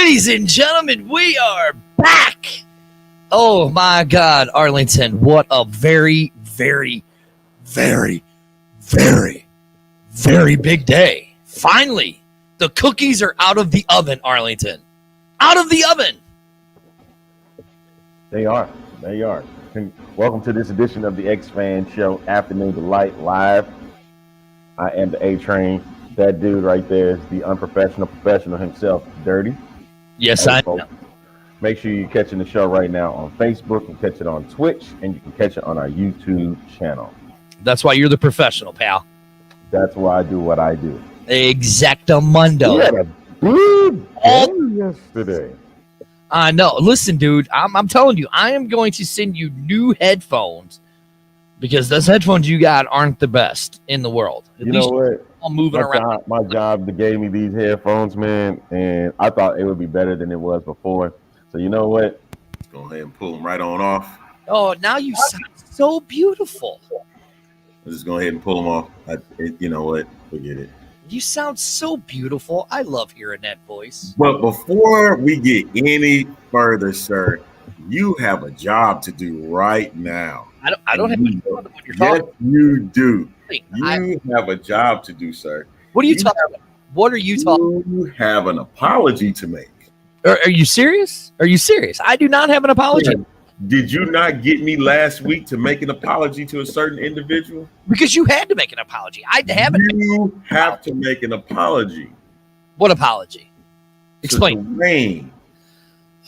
Ladies and gentlemen, we are back. Oh my God, Arlington, what a very, very, very, very, very big day. Finally, the cookies are out of the oven, Arlington. Out of the oven. They are. They are. Welcome to this edition of the X-Fan Show, Afternoon Delight Live. I am the A-Train. That dude right there is the unprofessional professional himself, Dirty. Yes, I know. Make sure you're catching the show right now on Facebook and catch it on Twitch, and you can catch it on our YouTube channel. That's why you're the professional, pal. That's why I do what I do. Exactamundo. We had a good day yesterday. I know. Listen, dude, I'm telling you, I am going to send you new headphones because those headphones you got aren't the best in the world. You know what? I'm moving around. My job gave me these headphones, man, and I thought it would be better than it was before. So you know what? Let's go ahead and pull them right on off. Oh, now you sound so beautiful. Let's just go ahead and pull them off. You know what? Forget it. You sound so beautiful. I love hearing that voice. But before we get any further, sir, you have a job to do right now. I don't have any idea what you're talking about. Yes, you do. You have a job to do, sir. What are you talking about? What are you talking about? You have an apology to make. Are you serious? Are you serious? I do not have an apology. Yeah. Did you not get me last week to make an apology to a certain individual? Because you had to make an apology. I haven't. You have to make an apology. What apology? Explain. To Dwayne.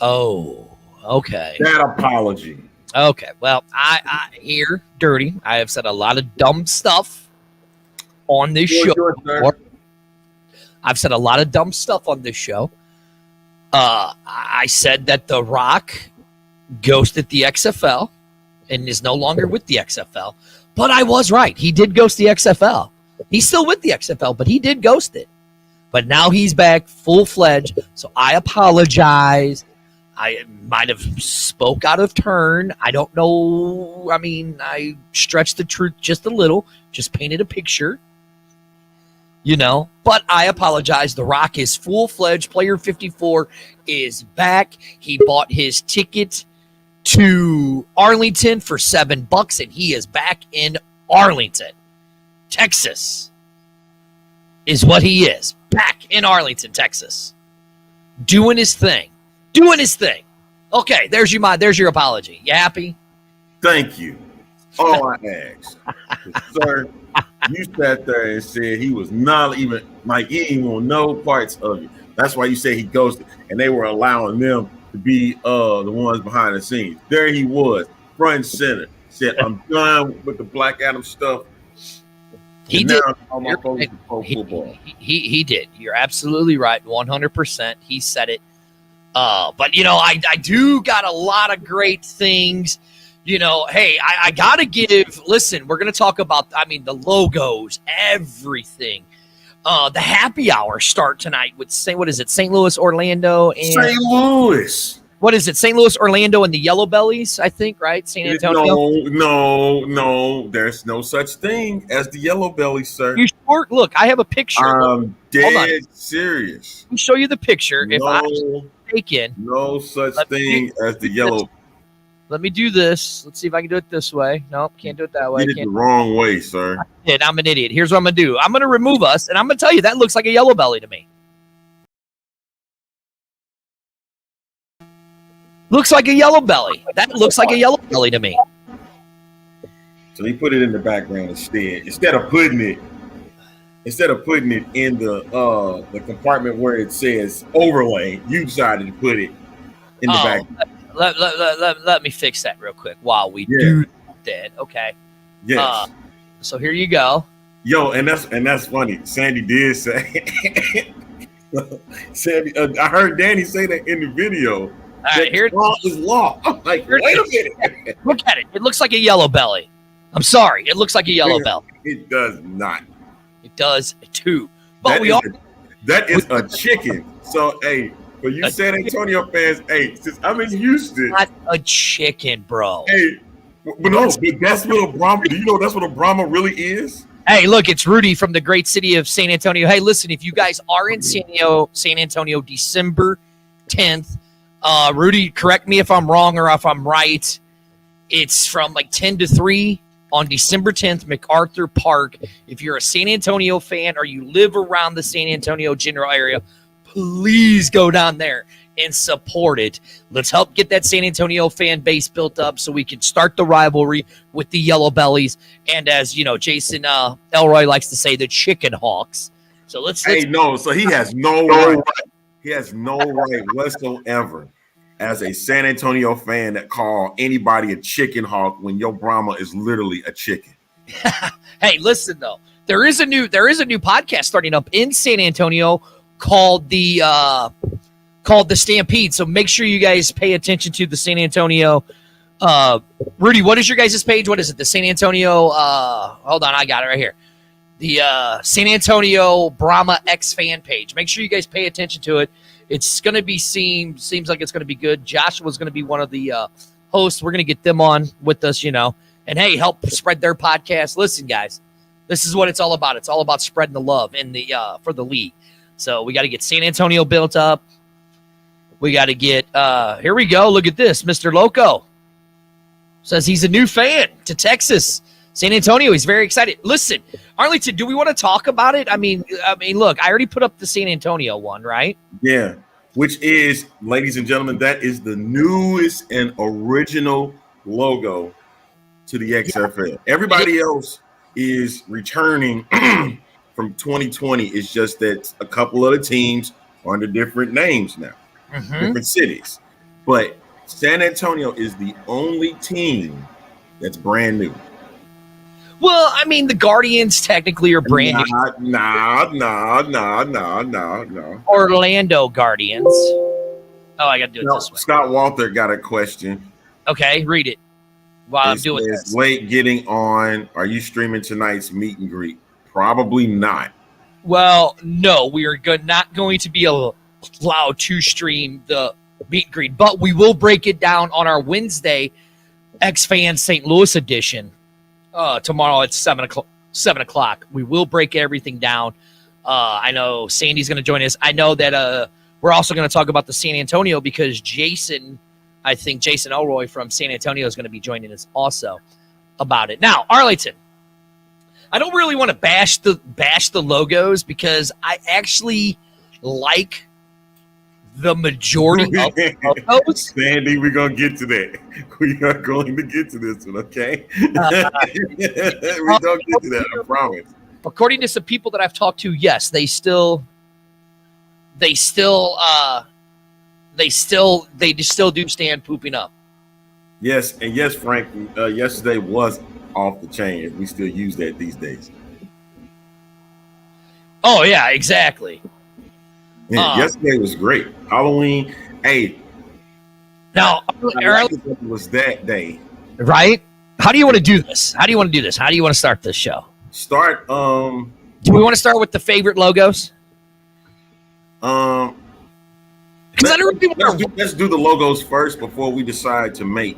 Oh, okay. That apology. Okay. Well, I here, Dirty. I have said a lot of dumb stuff on this show. I've said a lot of dumb stuff on this show. I said that The Rock ghosted the XFL and is no longer with the XFL. But I was right. He did ghost the XFL. He's still with the XFL, but he did ghost it. But now he's back full-fledged, so I apologize. I might have spoke out of turn. I don't know. I mean, I stretched the truth just a little, just painted a picture. You know, but I apologize. The Rock is full-fledged. Player 54 is back. He bought his ticket to Arlington for $7, and he is back in Arlington, Texas, is what he is. Back in Arlington, Texas, doing his thing. Okay, there's your apology. You happy? Thank you. All I ask, sir, you sat there and said he was not even like he didn't want no parts of it. That's why you say he ghosted, and they were allowing them to be the ones behind the scenes. There he was, front and center. Said, "I'm done with the Black Adam stuff." He did. He did. You're absolutely right. 100%. He said it. But you know, I do got a lot of great things. You know, hey, I gotta give. Listen, we're gonna talk about. I mean, the logos, everything. The happy hour start tonight with what is it? St. Louis, Orlando, and St. Louis. What is it? St. Louis, Orlando, and the Yellow Bellies, I think, right? San Antonio. No. There's no such thing as the Yellow Bellies, sir. You sure? Look, I have a picture. I'm dead serious. Let me show you the picture. If I take in, no such thing as the Yellow. Let me do this. Let's see if I can do it this way. Nope, can't do it that way. You did it the wrong way, sir. I'm an idiot. Here's what I'm going to do. I'm going to remove us, and I'm going to tell you that looks like a yellow belly to me. Looks like a yellow belly. That looks like a yellow belly to me. So he put it in the background instead of putting it in the compartment where it says overlay. You decided to put it in the background. Let me fix that real quick while we do that. Okay. Yes. So here you go. Yo, and that's funny. Sandy did say. Sandy, I heard Danny say that in the video. All right, here law is law. I'm like, wait a minute. Look at it. It looks like a yellow belly. I'm sorry. It looks like a yellow belly. It does not. It does too. But that is a chicken. So hey. But you San Antonio fans, hey, since I'm in Houston. Not a chicken, bro. Hey, but no, that's what a Brahma, do you know that's what a Brahma really is? Hey, look, it's Rudy from the great city of San Antonio. Hey, listen, if you guys are in San Antonio December 10th. Rudy, correct me if I'm wrong or if I'm right. It's from like 10 to 3 on December 10th, MacArthur Park. If you're a San Antonio fan or you live around the San Antonio general area, please go down there and support it. Let's help get that San Antonio fan base built up so we can start the rivalry with the Yellow Bellies. And as you know, Jason Elroy likes to say, the Chicken Hawks. So let's so he has no right. He has no right whatsoever as a San Antonio fan that call anybody a chicken hawk when your Brahma is literally a chicken. Hey, listen though, there is a new podcast starting up in San Antonio called the Stampede. So make sure you guys pay attention to the San Antonio. Rudy, what is your guys' page? What is it? The San Antonio. Hold on, I got it right here. The San Antonio Brahma X fan page. Make sure you guys pay attention to it. It's going to be seems like it's going to be good. Joshua's going to be one of the hosts. We're going to get them on with us, and hey, help spread their podcast. Listen, guys, this is what it's all about. It's all about spreading the love in the for the league. So we got to get San Antonio built up. We got to get here we go. Look at this. Mr. Loco says he's a new fan to Texas. San Antonio, he's very excited. Listen, Arlington, do we want to talk about it? I mean, look, I already put up the San Antonio one, right? Yeah, which is, ladies and gentlemen, that is the newest and original logo to the XFL. Everybody else is returning from 2020. It's just that a couple of the teams are under different names now, different cities. But San Antonio is the only team that's brand new. Well, I mean, the Guardians technically are brand new. No. Orlando Guardians. Oh, I got to do it this way. Scott Walter got a question. Okay, read it while I'm doing this. Late getting on. Are you streaming tonight's meet and greet? Probably not. Well, no, we are not going to be allowed to stream the meet and greet, but we will break it down on our Wednesday X-Fans St. Louis edition. Tomorrow at 7 o'clock. We will break everything down. I know Sandy's going to join us. I know that we're also going to talk about the San Antonio because Jason Elroy from San Antonio is going to be joining us also about it. Now, Arlington, I don't really want to bash the logos because I actually like the majority of those. Sandy, we're going to get to that. We are going to get to this one, okay? We're going to get to that, I promise. According to some people that I've talked to, yes, they still do stand pooping up. Yes, and yes, Frank, yesterday was off the chain. We still use that these days. Oh, yeah, exactly. Yeah, yesterday was great. Halloween. Hey. Now, it was that day. Right? How do you want to do this? How do you want to start this show? Do we want to start with the favorite logos? Because I don't really want to. Let's do the logos first before we decide to make.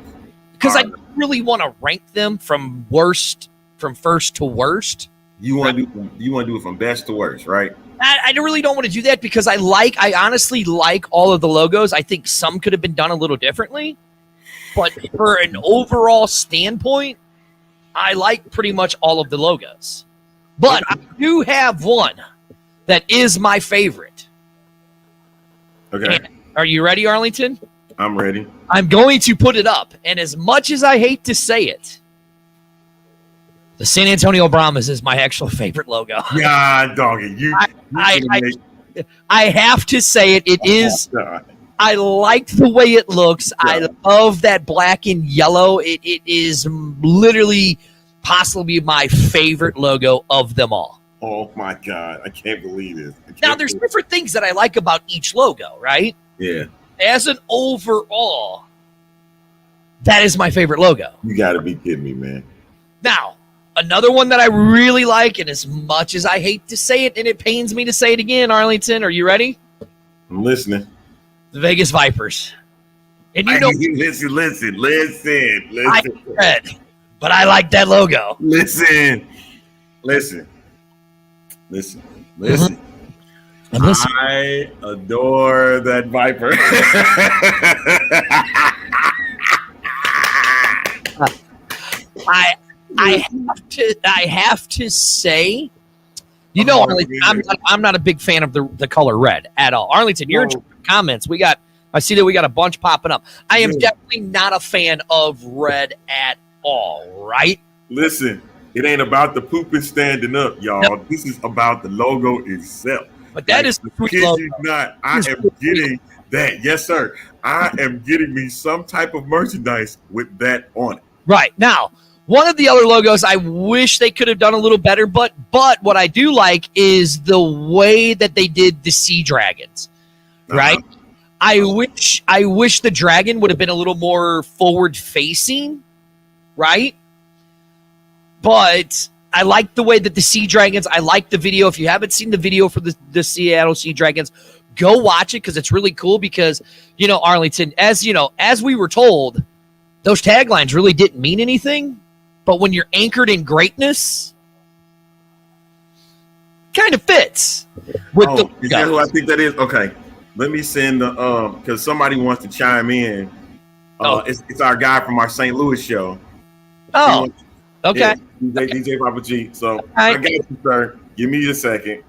Because I really want to rank them from first to worst. You want to do it from best to worst, right? I really don't want to do that because I honestly like all of the logos. I think some could have been done a little differently, but for an overall standpoint, I like pretty much all of the logos. But I do have one that is my favorite. Okay. And are you ready, Arlington? I'm ready. I'm going to put it up, and as much as I hate to say it, the San Antonio Brahmas is my actual favorite logo. Yeah, doggy. I have to say it. It is. I like the way it looks. Yeah. I love that black and yellow. It is literally possibly my favorite logo of them all. Oh, my God. I can't believe it. Now, there's different things that I like about each logo, right? Yeah. As an overall, that is my favorite logo. You got to be kidding me, man. Now, another one that I really like, and as much as I hate to say it, and it pains me to say it again, Arlington, are you ready? I'm listening. The Vegas Vipers. And you listen. I read, but I like that logo. Listen. And listen, I adore that Viper. I have to say, you know, Arlington, I'm not a big fan of the color red at all. Arlington, your comments, I see that we got a bunch popping up. I am definitely not a fan of red at all, right? Listen, it ain't about the pooping standing up, y'all. No. This is about the logo itself. But that is the kid you not. I am getting that. Yes, sir. I am getting me some type of merchandise with that on it. Right. Now, one of the other logos I wish they could have done a little better, but what I do like is the way that they did the sea dragons. Right? I wish the dragon would have been a little more forward facing, right? But I like the way that the sea dragons, I like the video. If you haven't seen the video for the Seattle Sea Dragons, go watch it because it's really cool because, you know, Arlington, as we were told, those taglines really didn't mean anything. But when you're anchored in greatness, kind of fits with the. Is that who I think that is? Okay. Let me send the because somebody wants to chime in. It's our guy from our St. Louis show. Oh, okay. DJ Papa G. So I got you, sir. Give me a second.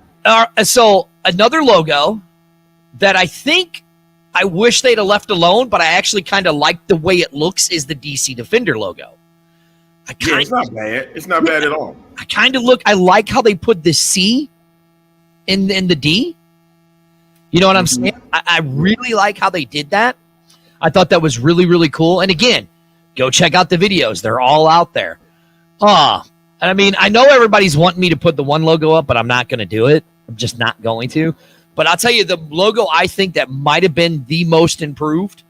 So another logo that I wish they'd have left alone, but I actually kind of like the way it looks is the DC Defender logo. It's not bad. It's not bad at all. I like how they put the C in the D. You know what I'm saying? I really like how they did that. I thought that was really, really cool. And again, go check out the videos. They're all out there. And I mean, I know everybody's wanting me to put the one logo up, but I'm not going to do it. I'm just not going to. But I'll tell you, the logo I think that might have been the most improved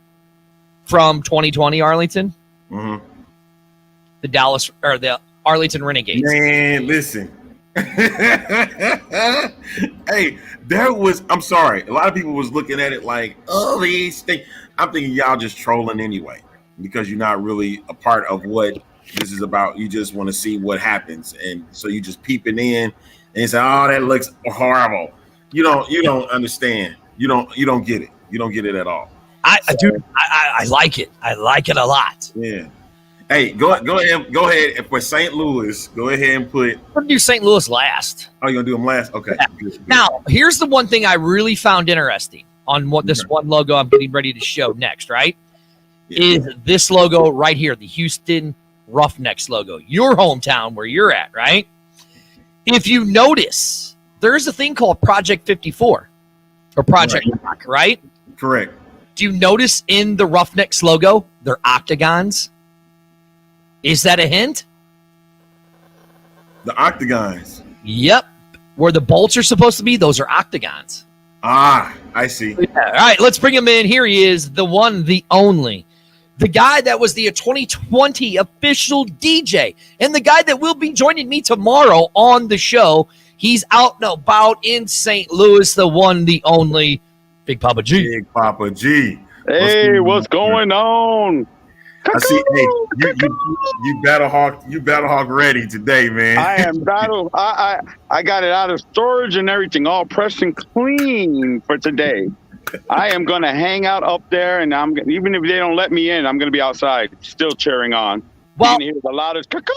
from 2020 Arlington, the Dallas or the Arlington Renegades. Man, listen. Hey, I'm sorry. A lot of people was looking at it like, oh, these things. I'm thinking y'all just trolling anyway because you're not really a part of what this is about. You just want to see what happens. And so you just peeping in and say, oh, that looks horrible. You don't understand. You don't get it. You don't get it at all. I like it. I like it a lot. Yeah. Hey, go ahead. For St. Louis, go ahead and put. I'm gonna do St. Louis last. Oh, you're gonna do them last? Okay. Yeah. Good. Now, here's the one thing I really found interesting on what this one logo I'm getting ready to show next, right? Yeah. Is this logo right here, the Houston Roughnecks logo, your hometown where you're at, right? If you notice, there's a thing called Project 54 or Project Rock, right? Correct. Do you notice in the Roughnecks logo, they're octagons? Is that a hint? The octagons. Yep. Where the bolts are supposed to be, those are octagons. Ah, I see. Yeah. All right, let's bring him in. Here he is, the one, the only. The guy that was the 2020 official DJ. And the guy that will be joining me tomorrow on the show. He's out and about in St. Louis, the one, the only, Big Papa G. Big Papa G. Hey, what's going on? I see. Hey, you battle hawk ready today, man. I am battle. I got it out of storage and everything, all pressed and clean for today. I am gonna hang out up there, and even if they don't let me in, I'm gonna be outside, still cheering on. Well, you can hear the loudest cuckoo,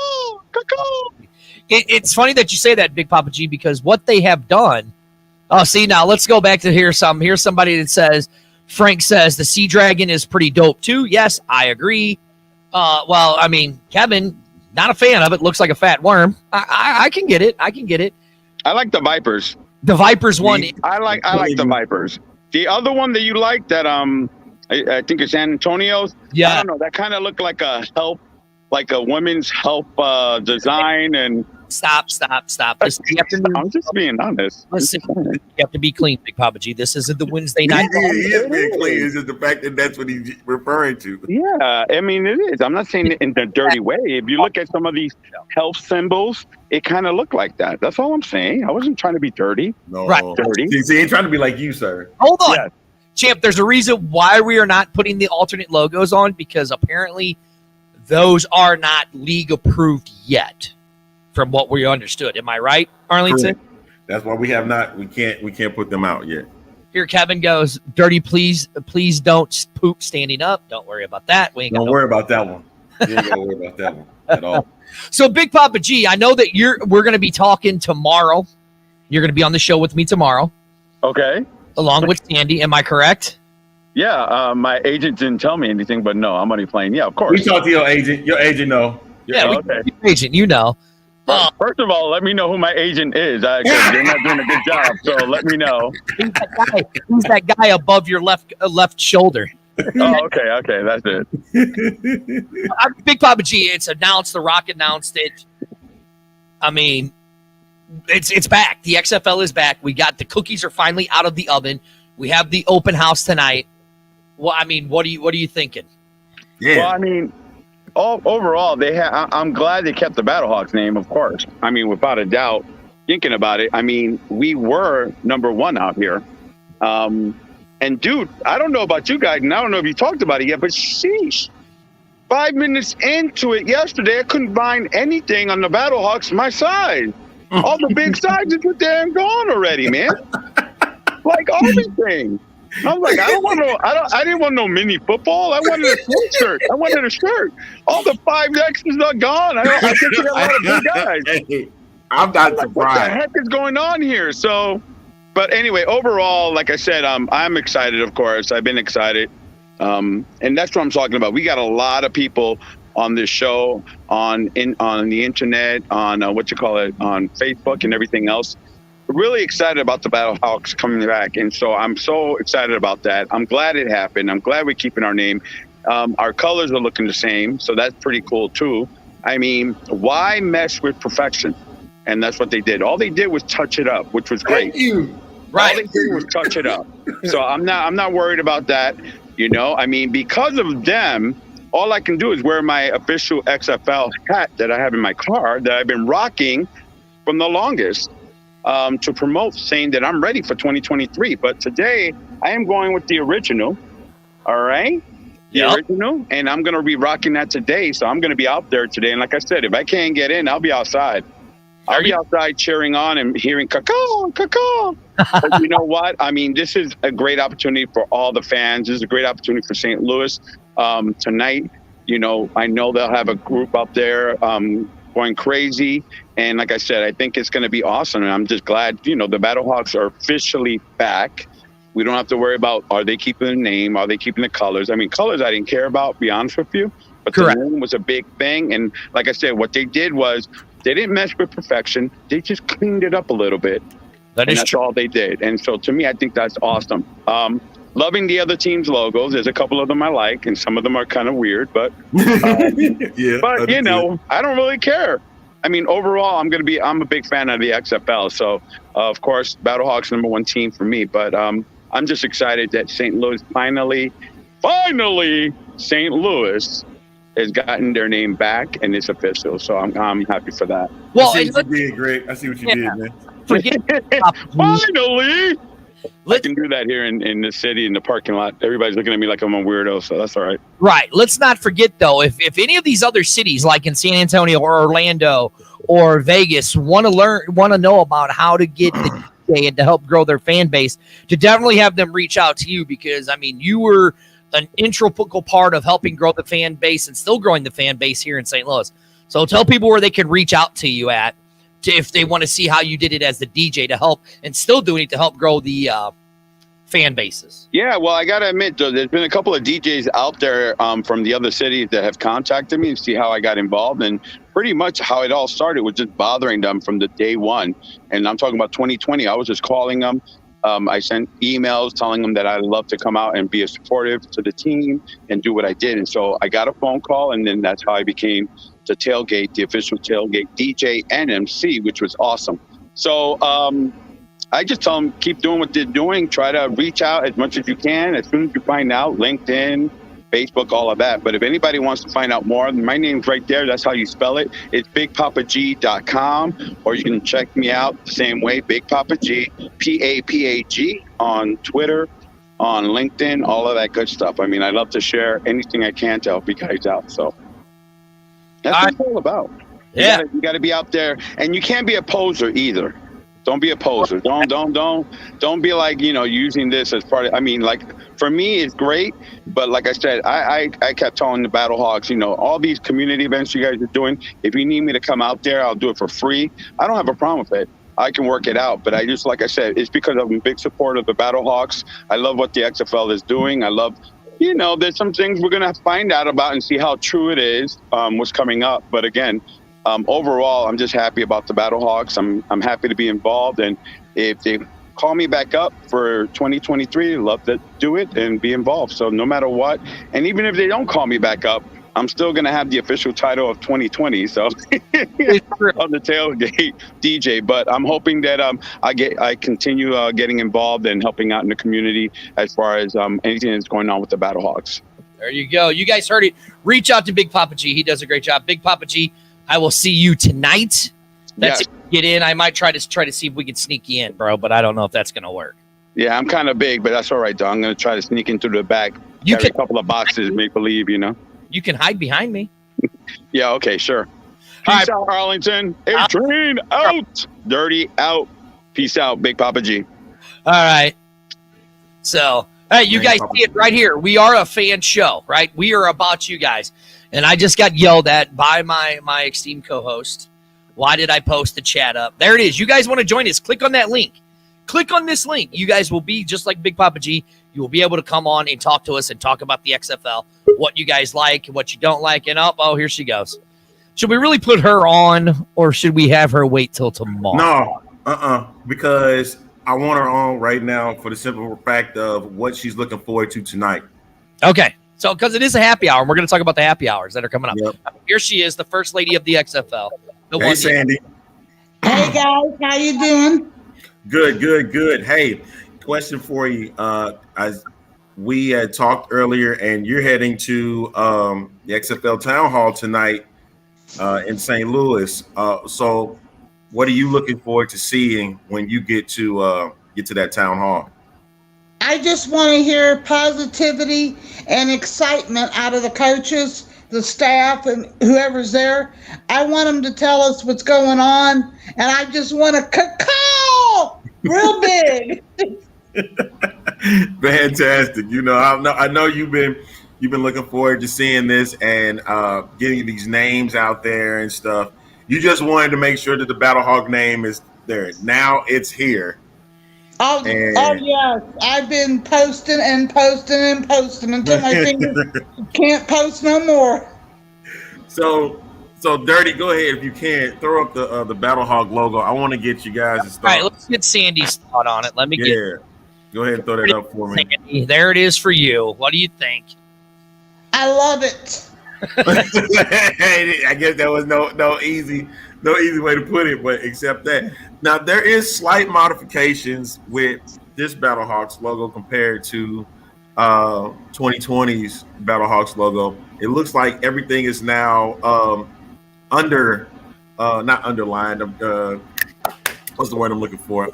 cuckoo. It's funny that you say that, Big Papa G, because what they have done. Oh, see, now let's go back to here's somebody that says. Frank says the Sea Dragon is pretty dope too. Yes, I agree. Well, I mean, Kevin, not a fan of it. Looks like a fat worm. I can get it. I like the Vipers. The Vipers one. I like the Vipers. The other one that you like that I think it's San Antonio's. Yeah. I don't know. That kind of looked like a women's help design and. Stop. I'm just being honest. Listen, you have to be clean, Big Papa G. This isn't the Wednesday night. He is being clean. It's just the fact that that's what he's referring to. Yeah, I mean, it is. I'm not saying it in a dirty way. If you look at some of these health symbols, it kind of looked like that. That's all I'm saying. I wasn't trying to be dirty. No, right. Dirty. See, he ain't trying to be like you, sir. Hold on. Yeah. Champ, there's a reason why we are not putting the alternate logos on, because apparently those are not league approved yet. From what we understood. Am I right, Arlington? That's why we can't put them out yet. Here, Kevin goes, Dirty, please don't poop standing up. Don't worry about that. We ain't Don't worry about that one. You ain't gotta worry about that one at all. So, Big Papa G, I know that we're going to be talking tomorrow. You're going to be on the show with me tomorrow. Okay. Along with Sandy. Am I correct? Yeah. My agent didn't tell me anything, but no, I'm only playing. Yeah, of course. We talked to your agent. Your agent know. Okay. Agent, you know. First of all, let me know who my agent is. Because they're not doing a good job. So let me know. He's that guy above your left shoulder. Oh, okay, that's it. Big Papa G, it's announced. The Rock announced it. I mean, it's back. The XFL is back. We got the cookies are finally out of the oven. We have the open house tonight. Well, I mean, what are you thinking? Yeah. Well, I mean, overall, I'm glad they kept the Battlehawks name, of course. I mean, without a doubt. Thinking about it, I mean, we were number one out here. And dude, I don't know about you guys, and I don't know if you talked about it yet, but sheesh. 5 minutes into it yesterday, I couldn't find anything on the Battlehawks my size. All the big sizes were damn gone already, man. Like everything. I was like, I didn't want no mini football. I wanted a sweatshirt. I wanted a shirt. All the 5X's are gone. I think we got a lot of big guys. Hey, I'm not surprised. What the heck is going on here? So, but anyway, overall, like I said, I'm excited, of course. I've been excited. And that's what I'm talking about. We got a lot of people on this show, on the internet, on on Facebook and everything else. Really excited about the Battlehawks coming back. And so I'm so excited about that. I'm glad it happened. I'm glad we're keeping our name. Our colors are looking the same. So that's pretty cool too. I mean, why mess with perfection? And that's what they did. All they did was touch it up, which was great. Thank you. Right. All they did was touch it up. So I'm not worried about that. You know, I mean, because of them, all I can do is wear my official XFL hat that I have in my car that I've been rocking from the longest. To promote, saying that I'm ready for 2023. But today, I am going with the original. All right? The original. And I'm going to be rocking that today. So I'm going to be out there today. And like I said, if I can't get in, I'll be outside. I'll be outside cheering on and hearing caw, caw. But you know what? I mean, this is a great opportunity for all the fans. This is a great opportunity for St. Louis. Tonight, you know, I know they'll have a group up there going crazy. And like I said, I think it's going to be awesome. And I'm just glad, you know, the Battlehawks are officially back. We don't have to worry about, are they keeping the name? Are they keeping the colors? I mean, colors I didn't care about, to be honest with you. But Correct. The name was a big thing. And like I said, what they did was they didn't mess with perfection. They just cleaned it up a little bit. That's all they did. And so to me, I think that's awesome. Loving the other team's logos. There's a couple of them I like, and some of them are kind of weird. But, Yeah, but you know, I don't really care. I mean, overall, I'm a big fan of the XFL. So, of course, Battlehawks #1 team for me. But I'm just excited that St. Louis finally, St. Louis has gotten their name back and it's official. So I'm happy for that. Well, I see what you did, Greg. I see what you did, man. Finally. I can do that here in the city, in the parking lot. Everybody's looking at me like I'm a weirdo, so that's all right. Right. Let's not forget, though, if any of these other cities, like in San Antonio or Orlando or Vegas, want to know about how to get the DJ and to help grow their fan base, to definitely have them reach out to you, because, I mean, you were an integral part of helping grow the fan base and still growing the fan base here in St. Louis. So tell people where they can reach out to you at, if they want to see how you did it as the DJ to help, and still doing it to help grow the fan bases. Yeah, well, I got to admit, though, there's been a couple of DJs out there from the other cities that have contacted me and see how I got involved. And pretty much how it all started was just bothering them from the day one. And I'm talking about 2020. I was just calling them. I sent emails telling them that I'd love to come out and be a supportive to the team and do what I did. And so I got a phone call, and then that's how I became the tailgate, the official tailgate DJ and MC, which was awesome. So I just tell them, keep doing what they're doing. Try to reach out as much as you can. As soon as you find out, LinkedIn, Facebook, all of that. But if anybody wants to find out more, my name's right there. That's how you spell it. It's BigPapaG.com, or you can check me out the same way, Big Papa G, PAPAG, on Twitter, on LinkedIn, all of that good stuff. I mean, I love to share anything I can to help you guys out. So that's what it's all about. Yeah. You got to be out there, and you can't be a poser either. Don't be a poser. Don't be like, using this as part of, I mean, like, for me, it's great. But like I said, I kept telling the Battle Hawks, all these community events you guys are doing, if you need me to come out there, I'll do it for free. I don't have a problem with it. I can work it out. But I just, like I said, it's because I'm a big supporter of the Battle Hawks. I love what the XFL is doing. I love, there's some things we're going to find out about and see how true it is, what's coming up. But again, overall, I'm just happy about the Battle Hawks. I'm happy to be involved. And if they call me back up for 2023, I'd love to do it and be involved. So no matter what, and even if they don't call me back up, I'm still going to have the official title of 2020. So on the tailgate DJ, but I'm hoping that I continue getting involved and helping out in the community as far as anything that's going on with the Battle Hawks. There you go. You guys heard it. Reach out to Big Papa G. He does a great job. Big Papa G, I will see you tonight. That's if you get in. I might try to see if we can sneak you in, bro, but I don't know if that's going to work. Yeah, I'm kind of big, but that's all right, though. I'm going to try to sneak into the back, carry a couple of boxes, make believe, You can hide behind me. Yeah, okay, sure. Peace out, Arlington. A-Train out. Dirty out. Peace out, Big Papa G. All right. So, hey, you guys see it right here. We are a fan show, right? We are about you guys. And I just got yelled at by my esteemed co-host. Why did I post the chat up? There it is. You guys want to join us? Click on that link. Click on this link. You guys will be just like Big Papa G. You will be able to come on and talk to us and talk about the XFL, what you guys like, what you don't like. And oh, here she goes. Should we really put her on, or should we have her wait till tomorrow? No, because I want her on right now for the simple fact of what she's looking forward to tonight. Okay. So, because it is a happy hour, and we're going to talk about the happy hours that are coming up. Yep. Here she is, the first lady of the XFL. Hey, Sandy. Hey, guys. How you doing? Good. Hey, question for you. As we had talked earlier, and you're heading to the XFL Town Hall tonight in St. Louis. So what are you looking forward to seeing when you get to that town hall? I just want to hear positivity and excitement out of the coaches, the staff, and whoever's there. I want them to tell us what's going on, and I just want to call real big. Fantastic. I know you've been looking forward to seeing this and getting these names out there and stuff. You just wanted to make sure that the Battle Hawk name is there. Now it's here. Oh yes. I've been posting until my fingers can't post no more. So Dirty, go ahead if you can. Throw up the Battle Hawk logo. I want to get you guys' thought. All right, let's get Sandy's thought on it. Let me get. Go ahead and throw that up for me. Sandy, there it is for you. What do you think? I love it. I guess there was no easy way to put it, but except that. Now there is slight modifications with this Battle Hawks logo compared to 2020's Battle Hawks logo. It looks like everything is now not underlined. What's the word I'm looking for?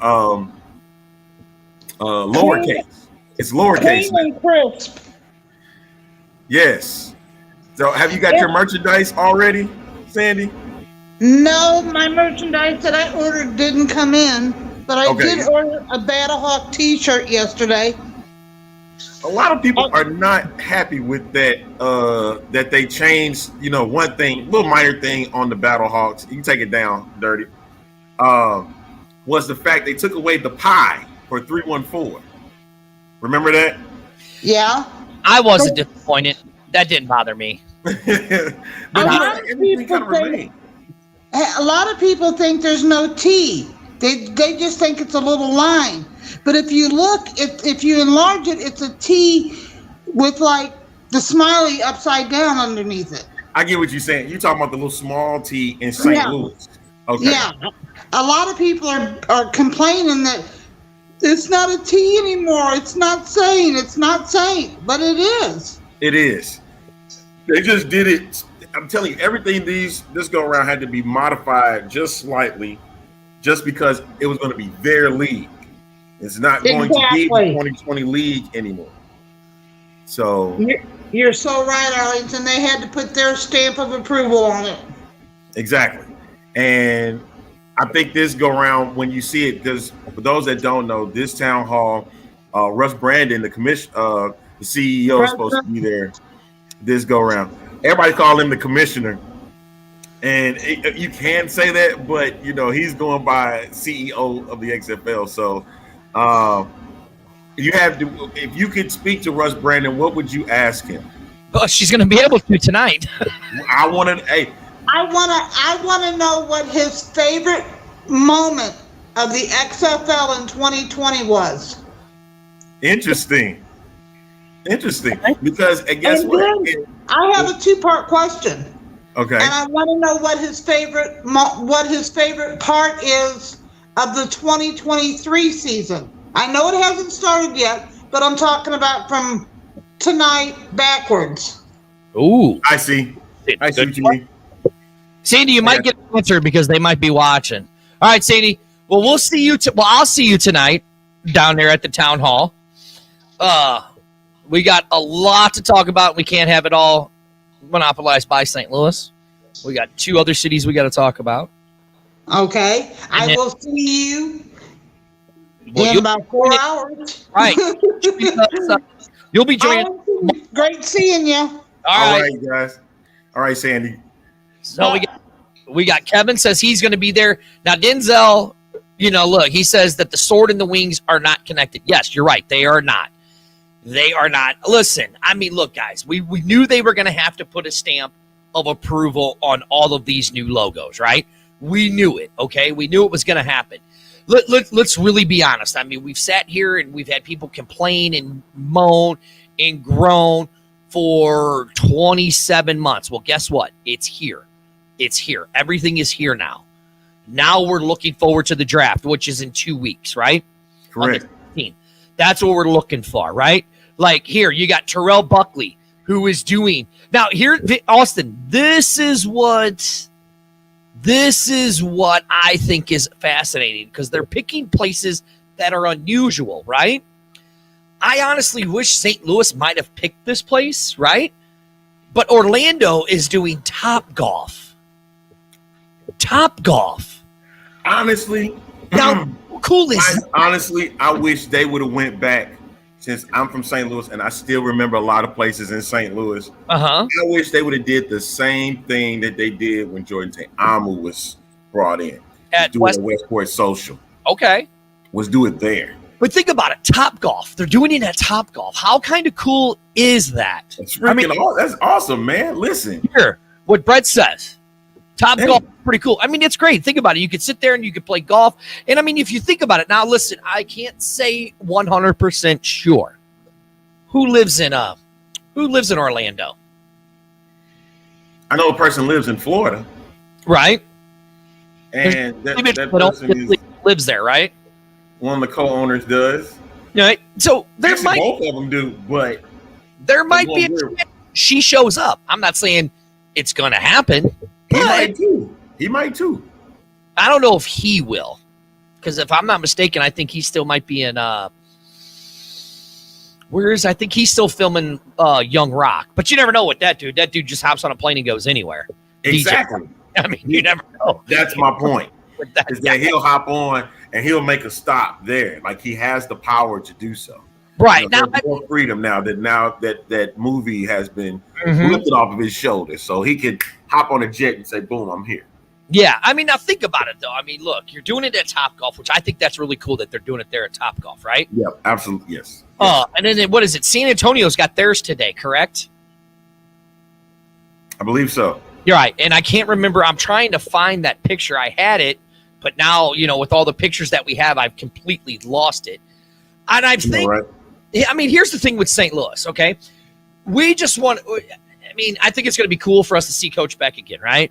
Lowercase. It's lowercase. Clean and crisp. Yes. So have you got your merchandise already, Sandy? No, my merchandise that I ordered didn't come in, but I did order a Battle Hawk t-shirt yesterday. A lot of people are not happy with that, that they changed, one thing, little minor thing on the Battle Hawks. You can take it down, Dirty. Was the fact they took away the pie for 314. Remember that? Yeah. I wasn't disappointed. That didn't bother me. Everything kind of remained. A lot of people think there's no T. They just think it's a little line. But if you look, if you enlarge it, it's a T with like the smiley upside down underneath it. I get what you're saying. You're talking about the little small T in St. Louis. Okay. Yeah. A lot of people are complaining that it's not a T anymore. It's not Saint. But it is. It is. They just did it. I'm telling you, everything this go around had to be modified just slightly, just because it was going to be their league. It's not going to be the 2020 league anymore. So you're so right, Arlington. They had to put their stamp of approval on it. Exactly. And I think this go around when you see it, because for those that don't know, this town hall, Russ Brandon, the CEO, is supposed to be there. This go around, everybody call him the commissioner, and you can say that, but he's going by CEO of the XFL. So, you have to. If you could speak to Russ Brandon, what would you ask him? Oh, she's going to be able to tonight. I want to know what his favorite moment of the XFL in 2020 was. Interesting. Because guess what? I have a 2-part question. Okay. And I want to know what his favorite part is of the 2023 season. I know it hasn't started yet, but I'm talking about from tonight backwards. Ooh. I see what you mean. Sandy, you might get an answer because they might be watching. All right, Sandy. Well, we'll see you. I'll see you tonight down there at the town hall. We got a lot to talk about. We can't have it all monopolized by St. Louis. We got 2 other cities we got to talk about. Okay. I will see you in about 4 hours. Right. You'll be joining. Great seeing you. All right, guys. All right, Sandy. So we got Kevin says he's going to be there. Now, Denzel, look, he says that the sword and the wings are not connected. Yes, you're right. They are not. They are not. Listen, I mean, look, guys, we knew they were going to have to put a stamp of approval on all of these new logos, right? We knew it, okay? We knew it was going to happen. Let's really be honest. I mean, we've sat here and we've had people complain and moan and groan for 27 months. Well, guess what? It's here. It's here. Everything is here now. Now we're looking forward to the draft, which is in 2 weeks, right? Correct. That's what we're looking for, right? Like here, you got Terrell Buckley, who is doing now here, Austin. This is what I think is fascinating because they're picking places that are unusual, right? I honestly wish St. Louis might have picked this place, right? But Orlando is doing Top Golf. Honestly, now cool is I wish they would have went back. Since I'm from St. Louis and I still remember a lot of places in St. Louis, I wish they would have did the same thing that they did when Jordan Ta'amu was brought in. At Westport Social. Okay. Was do it there. But think about it, Top Golf. They're doing it at Top Golf. How kind of cool is that? That's that's awesome, man. Listen. Here, what Brett says. Top Golf is pretty cool. I mean, it's great. Think about it. You could sit there and you could play golf. And I mean, if you think about it, now listen, I can't say 100% sure who lives in Orlando. I know a person lives in Florida. Right. And that person lives there, right? One of the co-owners does. Right. So there might both of them do, but there might be a chance she shows up. I'm not saying it's going to happen. He might too. I don't know if he will, because if I'm not mistaken, I think he still might be in. I think he's still filming Young Rock, but you never know what that dude. That dude just hops on a plane and goes anywhere. Exactly. DJ. I mean, you never know. That's my point. Is that he'll hop on and he'll make a stop there, like he has the power to do so. Right. Now, there's more freedom now that movie has been lifted off of his shoulders, so he can hop on a jet and say, "Boom, I'm here." Yeah, I mean, now think about it though. I mean, look, you're doing it at Top Golf, which I think that's really cool that they're doing it there at Top Golf, right? Yeah, absolutely, yes. And then what is it? San Antonio's got theirs today, correct? I believe so. You're right, and I can't remember. I'm trying to find that picture. I had it, but now with all the pictures that we have, I've completely lost it. And I think. Right. I mean, here's the thing with St. Louis, okay? We just want – I mean, I think it's going to be cool for us to see Coach Beck again, right?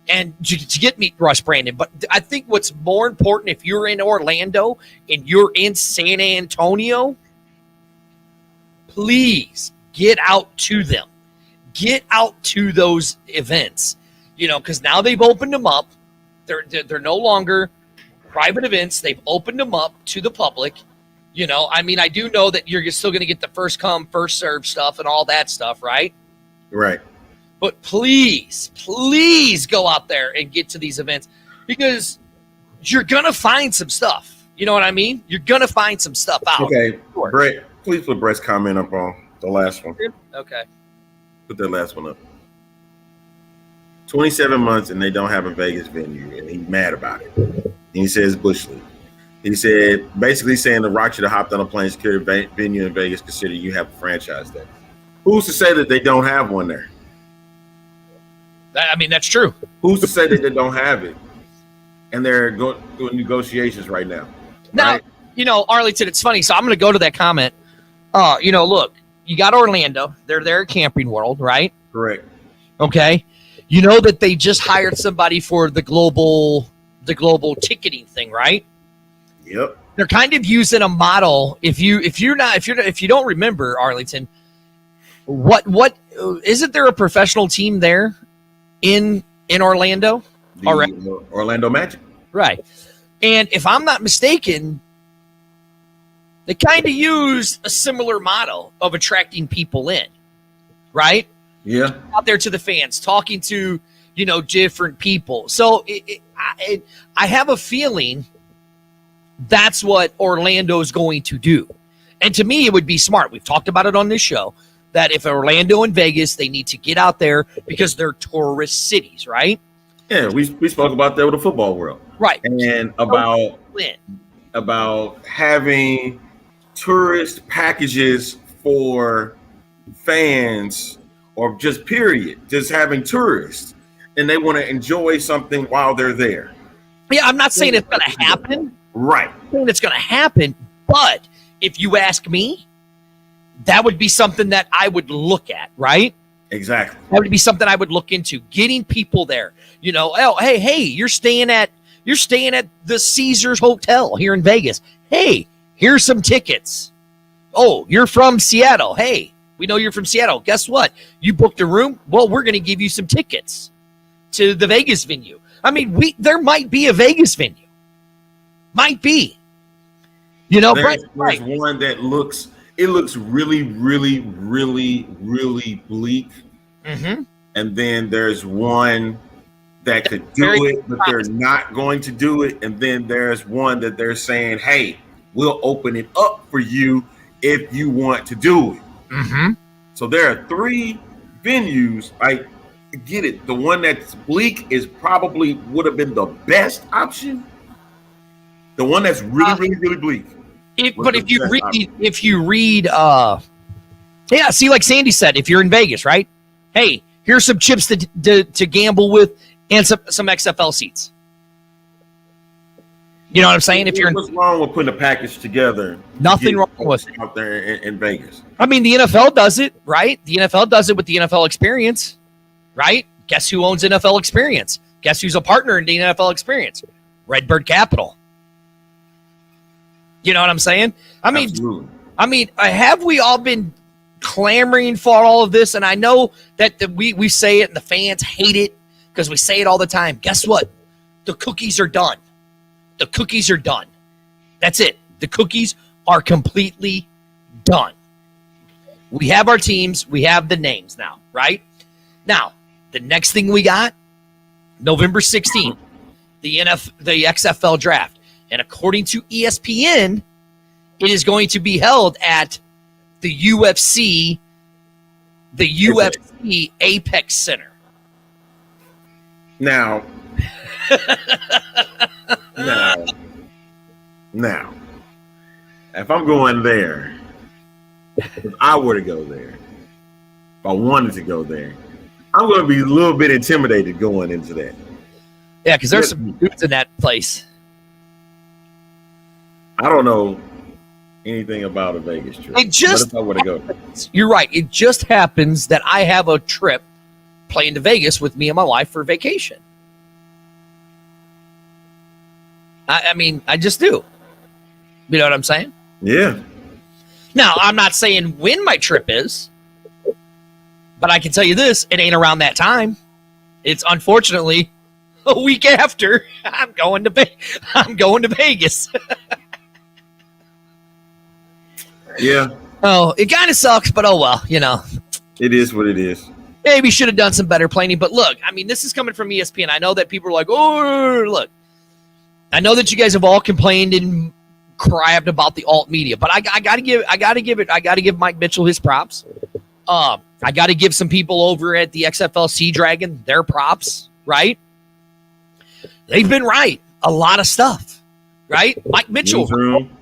And to get meet Russ Brandon. But I think what's more important, if you're in Orlando and you're in San Antonio, please get out to them. Get out to those events, because now they've opened them up. They're no longer private events. They've opened them up to the public. I mean, I do know that you're still going to get the first come, first serve stuff and all that stuff, right? Right. But please go out there and get to these events because you're going to find some stuff. You know what I mean? You're going to find some stuff out. Okay, Brett, please put Brett's comment up on the last one. Okay. Put that last one up. 27 months and they don't have a Vegas venue, and he's mad about it. And he says Bush League. He said, basically saying the Rock should have hopped on a plane, secured a venue in Vegas, considering you have a franchise there. Who's to say that they don't have one there? I mean, that's true. Who's to say that they don't have it? And they're going through negotiations right now. Now, right? you know, Arlington, it's funny. So I'm going to go to that comment. You know, look, you got Orlando. They're there at Camping World, right? Correct. Okay. You know that they just hired somebody for the global ticketing thing, right? Yep. They're kind of using a model. If you don't remember, Arlington, what isn't there a professional team there in Orlando? The Orlando Magic. Right. And if I'm not mistaken, they kind of use a similar model of attracting people in, right? Yeah. Out there to the fans, talking to, you know, different people. So I have a feeling that's what Orlando is going to do. And to me, it would be smart. We've talked about it on this show, that if Orlando and Vegas, they need to get out there because they're tourist cities, right? Yeah, we spoke about that with the football world. Right. And about having tourist packages for fans, or just period, just having tourists, and they want to enjoy something while they're there. Yeah, I'm not saying it's going to happen. Right. I'm saying it's going to happen, but if you ask me, that would be something that I would look at, right? Exactly. That would be something I would look into, getting people there. You know, oh, hey, you're staying at the Caesars Hotel here in Vegas. Hey, here's some tickets. Oh, you're from Seattle. Hey, we know you're from Seattle. Guess what? You booked a room. Well, we're going to give you some tickets to the Vegas venue. I mean, there might be a Vegas venue. Might be. You know, there's one that looks really, really, really, really bleak. Mm-hmm. And then there's one that could do it, but they're not going to do it. And then there's one that they're saying, hey, we'll open it up for you if you want to do it. Mm-hmm. So there are 3 venues. I get it. The one that's bleak is probably would have been the best option. The one that's really, really, really bleak. But if you read, yeah, see, like Sandy said, if you're in Vegas, right? Hey, here's some chips to gamble with and some XFL seats. You know what I'm saying? What's wrong with putting a package together? Nothing wrong with it. Out there in Vegas. I mean, the NFL does it, right? The NFL does it with the NFL Experience, right? Guess who owns NFL Experience? Guess who's a partner in the NFL Experience? Redbird Capital. You know what I'm saying? Absolutely. Have we all been clamoring for all of this? And I know that we say it and the fans hate it because we say it all the time. Guess what? The cookies are done. The cookies are done. That's it. The cookies are completely done. We have our teams. We have the names now, right? Now, the next thing we got, November 16th, the XFL draft. And according to ESPN, it is going to be held at the UFC Apex Center. Now, if I'm going there, if I were to go there, if I wanted to go there, I'm going to be a little bit intimidated going into that. Yeah, because there's some dudes in that place. I don't know anything about a Vegas trip. If I were to go, you're right. It just happens that I have a trip playing to Vegas with me and my wife for vacation. I mean, I just do. You know what I'm saying? Yeah. Now, I'm not saying when my trip is, but I can tell you this: it ain't around that time. It's unfortunately a week after I'm going to Vegas. Yeah. Oh, it kind of sucks, but oh well, you know. It is what it is. Maybe should have done some better planning. But look, I mean, this is coming from ESPN. I know that people are like, oh, look. I know that you guys have all complained and crabbed about the alt media, but I gotta give Mike Mitchell his props. I gotta give some people over at the XFL Sea Dragon their props, right? They've been right. A lot of stuff, right? Mike Mitchell.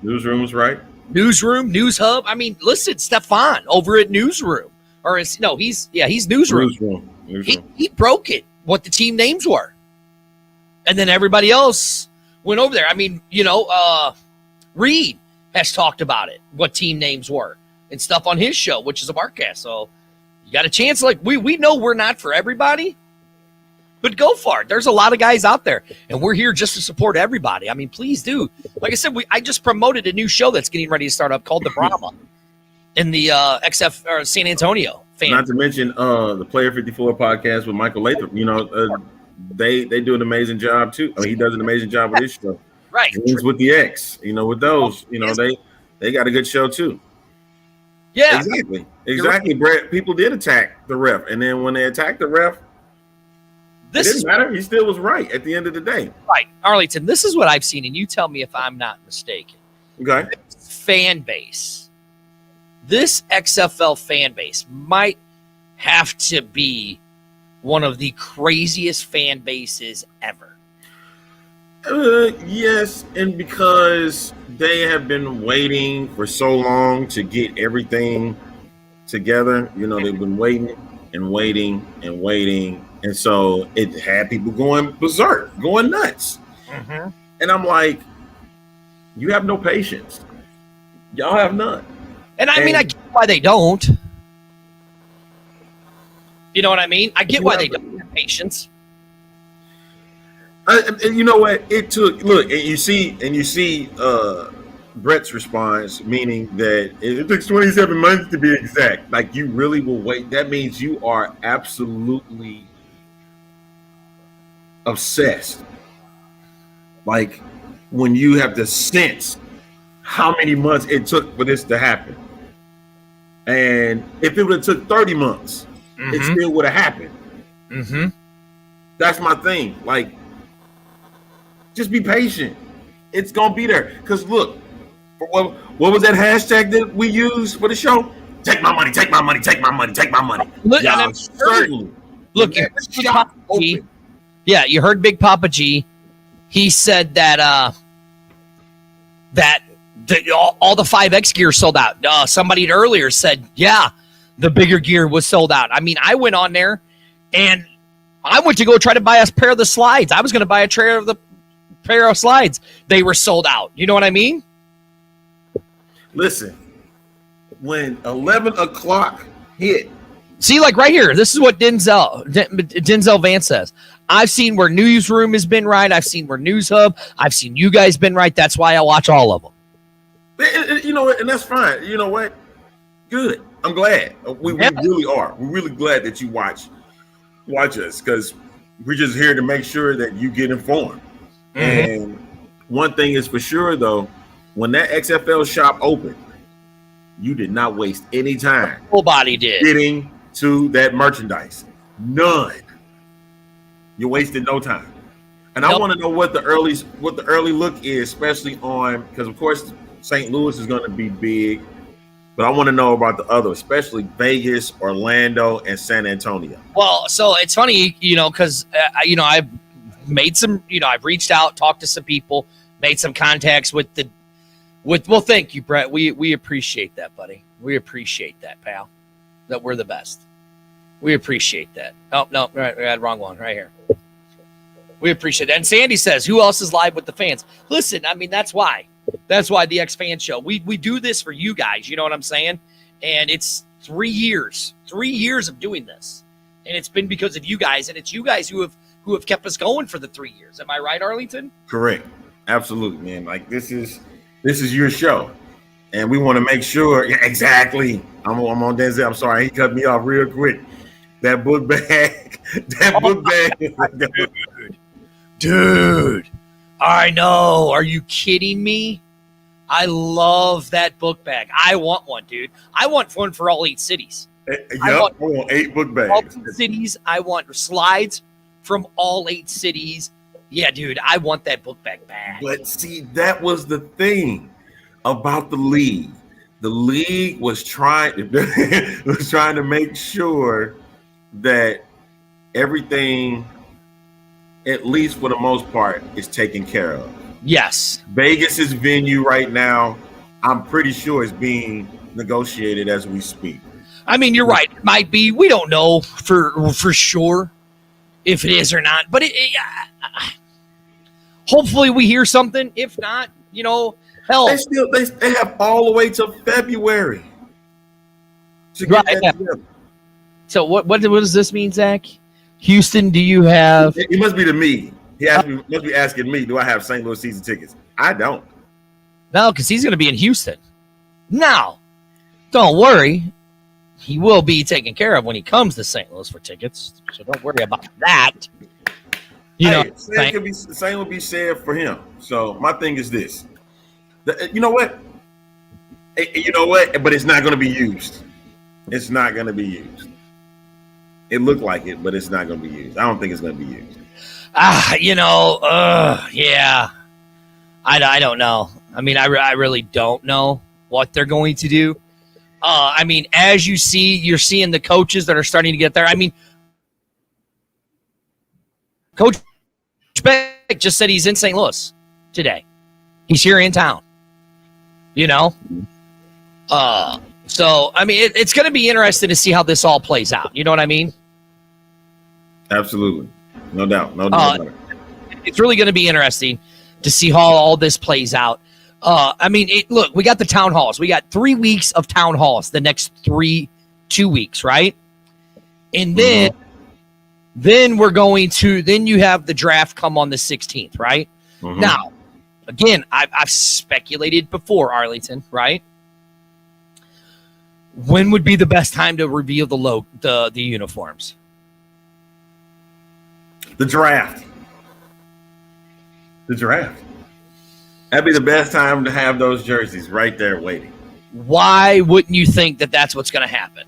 Newsroom was right. Newsroom, News Hub. I mean, listen, Stefan over at Newsroom. He's Newsroom. He broke it, what the team names were. And then everybody else went over there. I mean, Reed has talked about it, what team names were and stuff on his show, which is a Barcast. So you got a chance. Like, we know we're not for everybody, but go for it. There's a lot of guys out there, and we're here just to support everybody. I mean, please do. Like I said, I just promoted a new show that's getting ready to start up called The Brahma in the XF or San Antonio. Not to mention the Player 54 podcast with Michael Latham. They do an amazing job too. I mean, he does an amazing job with his show. Right. Things with the X. With those, they got a good show too. Yeah. Exactly, Brett. People did attack the ref, and then when they attacked the ref, it didn't matter. He still was right at the end of the day. Right. Arlington, this is what I've seen, and you tell me if I'm not mistaken. Okay. Fan base. This XFL fan base might have to be one of the craziest fan bases ever. Yes, and because they have been waiting for so long to get everything together, they've been waiting and waiting and waiting. And so it had people going berserk, going nuts. Mm-hmm. And I'm like, you have no patience. Y'all have none. And I mean, I get why they don't. You know what I mean? I get why they don't have patience. And you know what? It took, look, and you see Brett's response, meaning that it took 27 months to be exact. Like, you really will wait. That means you are absolutely obsessed. Like, when you have to sense how many months it took for this to happen. And if it would have took 30 months, it still would have happened. Mm-hmm. That's my thing. Like, just be patient. It's going to be there. Because look, what was that hashtag that we used for the show? Take my money, take my money, take my money, take my money. Look, Look, you heard Big Papa G. He said that all the 5X gear sold out. Somebody earlier said, yeah, the bigger gear was sold out. I mean, I went on there and I went to go try to buy a pair of the slides. I was going to buy a pair of slides. They were sold out. You know what I mean? Listen, when 11 o'clock hit. See, like right here, this is what Denzel Vance says. I've seen where Newsroom has been right. I've seen where News Hub. I've seen you guys been right. That's why I watch all of them. You know what? And that's fine. You know what? Good. I'm glad. We really are. We're really glad that you watch us, because we're just here to make sure that you get informed. Mm-hmm. And one thing is for sure, though, when that XFL shop opened, you did not waste any time. Nobody did. Getting to that merchandise. None. You wasted no time. And I want to know what the early look is, especially on, because of course St. Louis is going to be big, but I want to know about the other, especially Vegas, Orlando, and San Antonio. Well, so it's funny, because I've made some, I've reached out, talked to some people, made some contacts with well, thank you, Brett. We appreciate that, buddy. We appreciate that, pal. That we're the best. We appreciate that. Oh, no, right, we had the wrong one right here. We appreciate that. And Sandy says, who else is live with the fans? Listen, I mean, that's why. That's why the X Fan Show. We do this for you guys. You know what I'm saying? And it's 3 years. 3 years of doing this. And it's been because of you guys. And it's you guys who have kept us going for the 3 years. Am I right, Arlington? Correct. Absolutely, man. Like, this is your show. And we want to make sure. Yeah, exactly. I'm on Denzel. I'm sorry. He cut me off real quick. That book bag. Dude. I know. Are you kidding me? I love that book bag. I want one, dude. I want one for all 8 cities. I want 8 book bags. All 8 cities. I want slides from all 8 cities. Yeah, dude, I want that book back bad. But see, that was the thing about the league. The league was trying to make sure that everything, at least for the most part, is taken care of. Yes. Vegas's venue right now, I'm pretty sure is being negotiated as we speak. I mean, you're right. It might be. We don't know for sure if it is or not. But hopefully we hear something. If not, hell. They have all the way to February to get that together. So what does this mean, Zach? Houston, do you have? It must be to me. Must be asking me, do I have St. Louis season tickets? I don't. No, because he's going to be in Houston. Now, don't worry. He will be taken care of when he comes to St. Louis for tickets. So don't worry about that. The same would be said for him. So my thing is this. You know what? But it's not going to be used. It's not going to be used. It looked like it, but it's not going to be used. I don't think it's going to be used. Yeah. I don't know. I mean, I really don't know what they're going to do. I mean, as you're seeing the coaches that are starting to get there. I mean, Coach Beck just said he's in St. Louis today. He's here in town. So, I mean, it's going to be interesting to see how this all plays out. You know what I mean? Absolutely. No doubt. No doubt. It's really going to be interesting to see how all this plays out. I mean, look, we got the town halls. We got 3 weeks of town halls the next 2 weeks, right? And then we're going to, then you have the draft come on the 16th, right? Mm-hmm. Now, again, I've speculated before, Arlington, right? When would be the best time to reveal the uniforms? The draft. That'd be the best time to have those jerseys right there waiting. Why wouldn't you think that that's what's going to happen?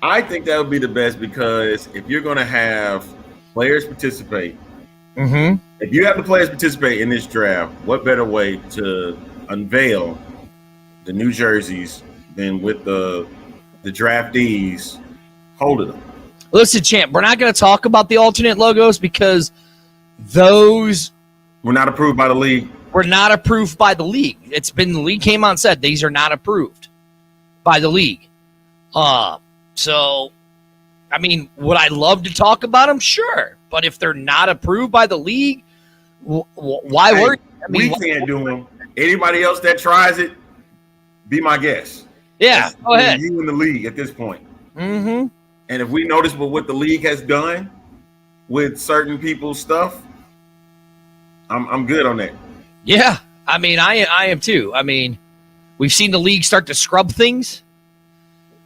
I think that would be the best because if you're going to have players participate, if you have the players participate in this draft, what better way to unveil the new jerseys than with the draftees holding them? Listen, champ, we're not going to talk about the alternate logos because those were not approved by the league. Were not approved by the league. It's been the league came out and said these are not approved by the league. So, I mean, would I love to talk about them? Sure, but if they're not approved by the league, why worry? I mean, we can't do them. Anybody else that tries it, be my guest. Yeah, go ahead. You in the league at this point. Mm-hmm. And if we notice what the league has done with certain people's stuff, I'm good on that. Yeah, I mean, I am too. I mean, we've seen the league start to scrub things.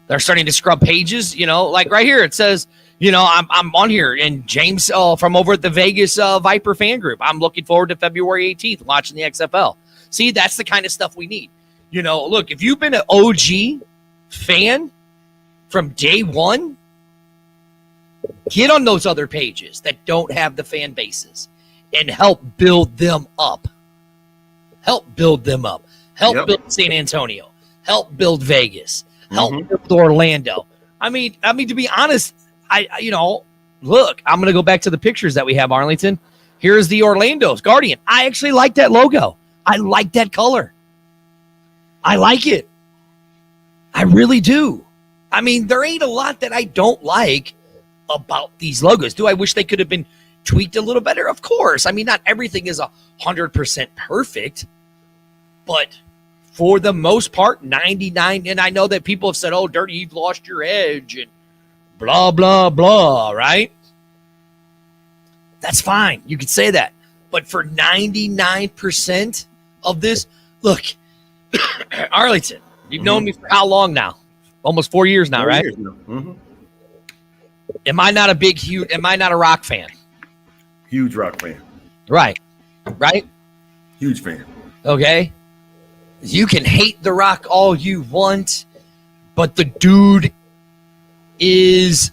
They're starting to scrub pages. Like right here, it says, I'm on here, and James from over at the Vegas Viper fan group. I'm looking forward to February 18th watching the XFL. See, that's the kind of stuff we need. Look, if you've been an OG fan from day one, get on those other pages that don't have the fan bases and help build them up. Help build build San Antonio. Help build Vegas. Help build Orlando. I mean, to be honest, look, I'm going to go back to the pictures that we have, Arlington. Here's the Orlando's Guardian. I actually like that logo. I like that color. I like it. I really do. I mean, there ain't a lot that I don't like about these logos. Do I wish they could have been tweaked a little better? Of course. I mean, not everything is 100% perfect, but for the most part, 99. And I know that people have said, "Oh, Dirty, you've lost your edge," and blah, blah, blah, right? That's fine. You could say that. But for 99% of this, look, Arlington, you've known me for how long now? Almost 4 years now, 4 right? Years now. Mm-hmm. Am I not a rock fan? Huge rock fan. Right. Huge fan. Okay. You can hate The Rock all you want, but the dude is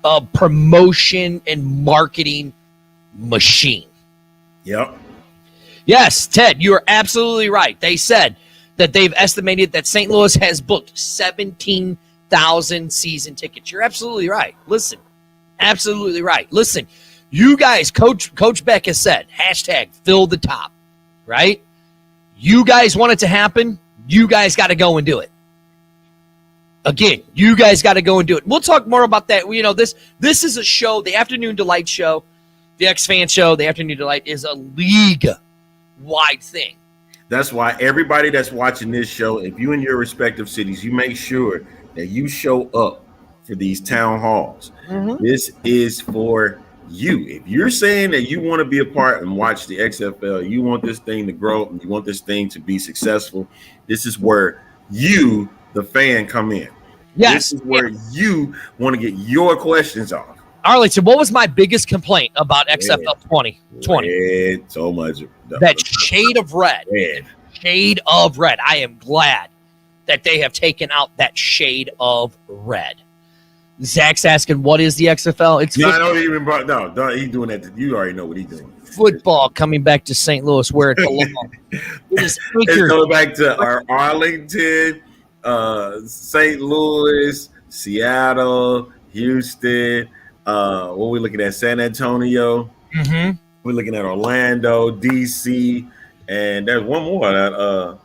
a promotion and marketing machine. Yep. Yes, Ted, you are absolutely right. They said that they've estimated that St. Louis has booked 17,000 season tickets. You're absolutely right. Listen, absolutely right. Listen, you guys, Coach Beck has said, hashtag fill the top, right? You guys want it to happen. You guys got to go and do it. Again, you guys got to go and do it. We'll talk more about that. You know, this is a show, the Afternoon Delight show, the X-Fan show, the Afternoon Delight is a league-wide thing. That's why everybody that's watching this show, if you in your respective cities, you make sure that you show up for these town halls. Mm-hmm. This is for you. If you're saying that you want to be a part and watch the XFL, you want this thing to grow, and you want this thing to be successful, this is where you, the fan, come in. Yes. This is where you want to get your questions off. Arlington, what was my biggest complaint about XFL 2020? Red, so much. That shade of red. Red. Shade of red. I am glad that they have taken out that shade of red. Zach's asking, what is the XFL? It's I don't even. No, he's doing that. You already know what he's doing. Football coming back to St. Louis where it belongs. It's going back to our Arlington, St. Louis, Seattle, Houston. What are we looking at? San Antonio. Mm-hmm. We're looking at Orlando, DC, and there's one more. That,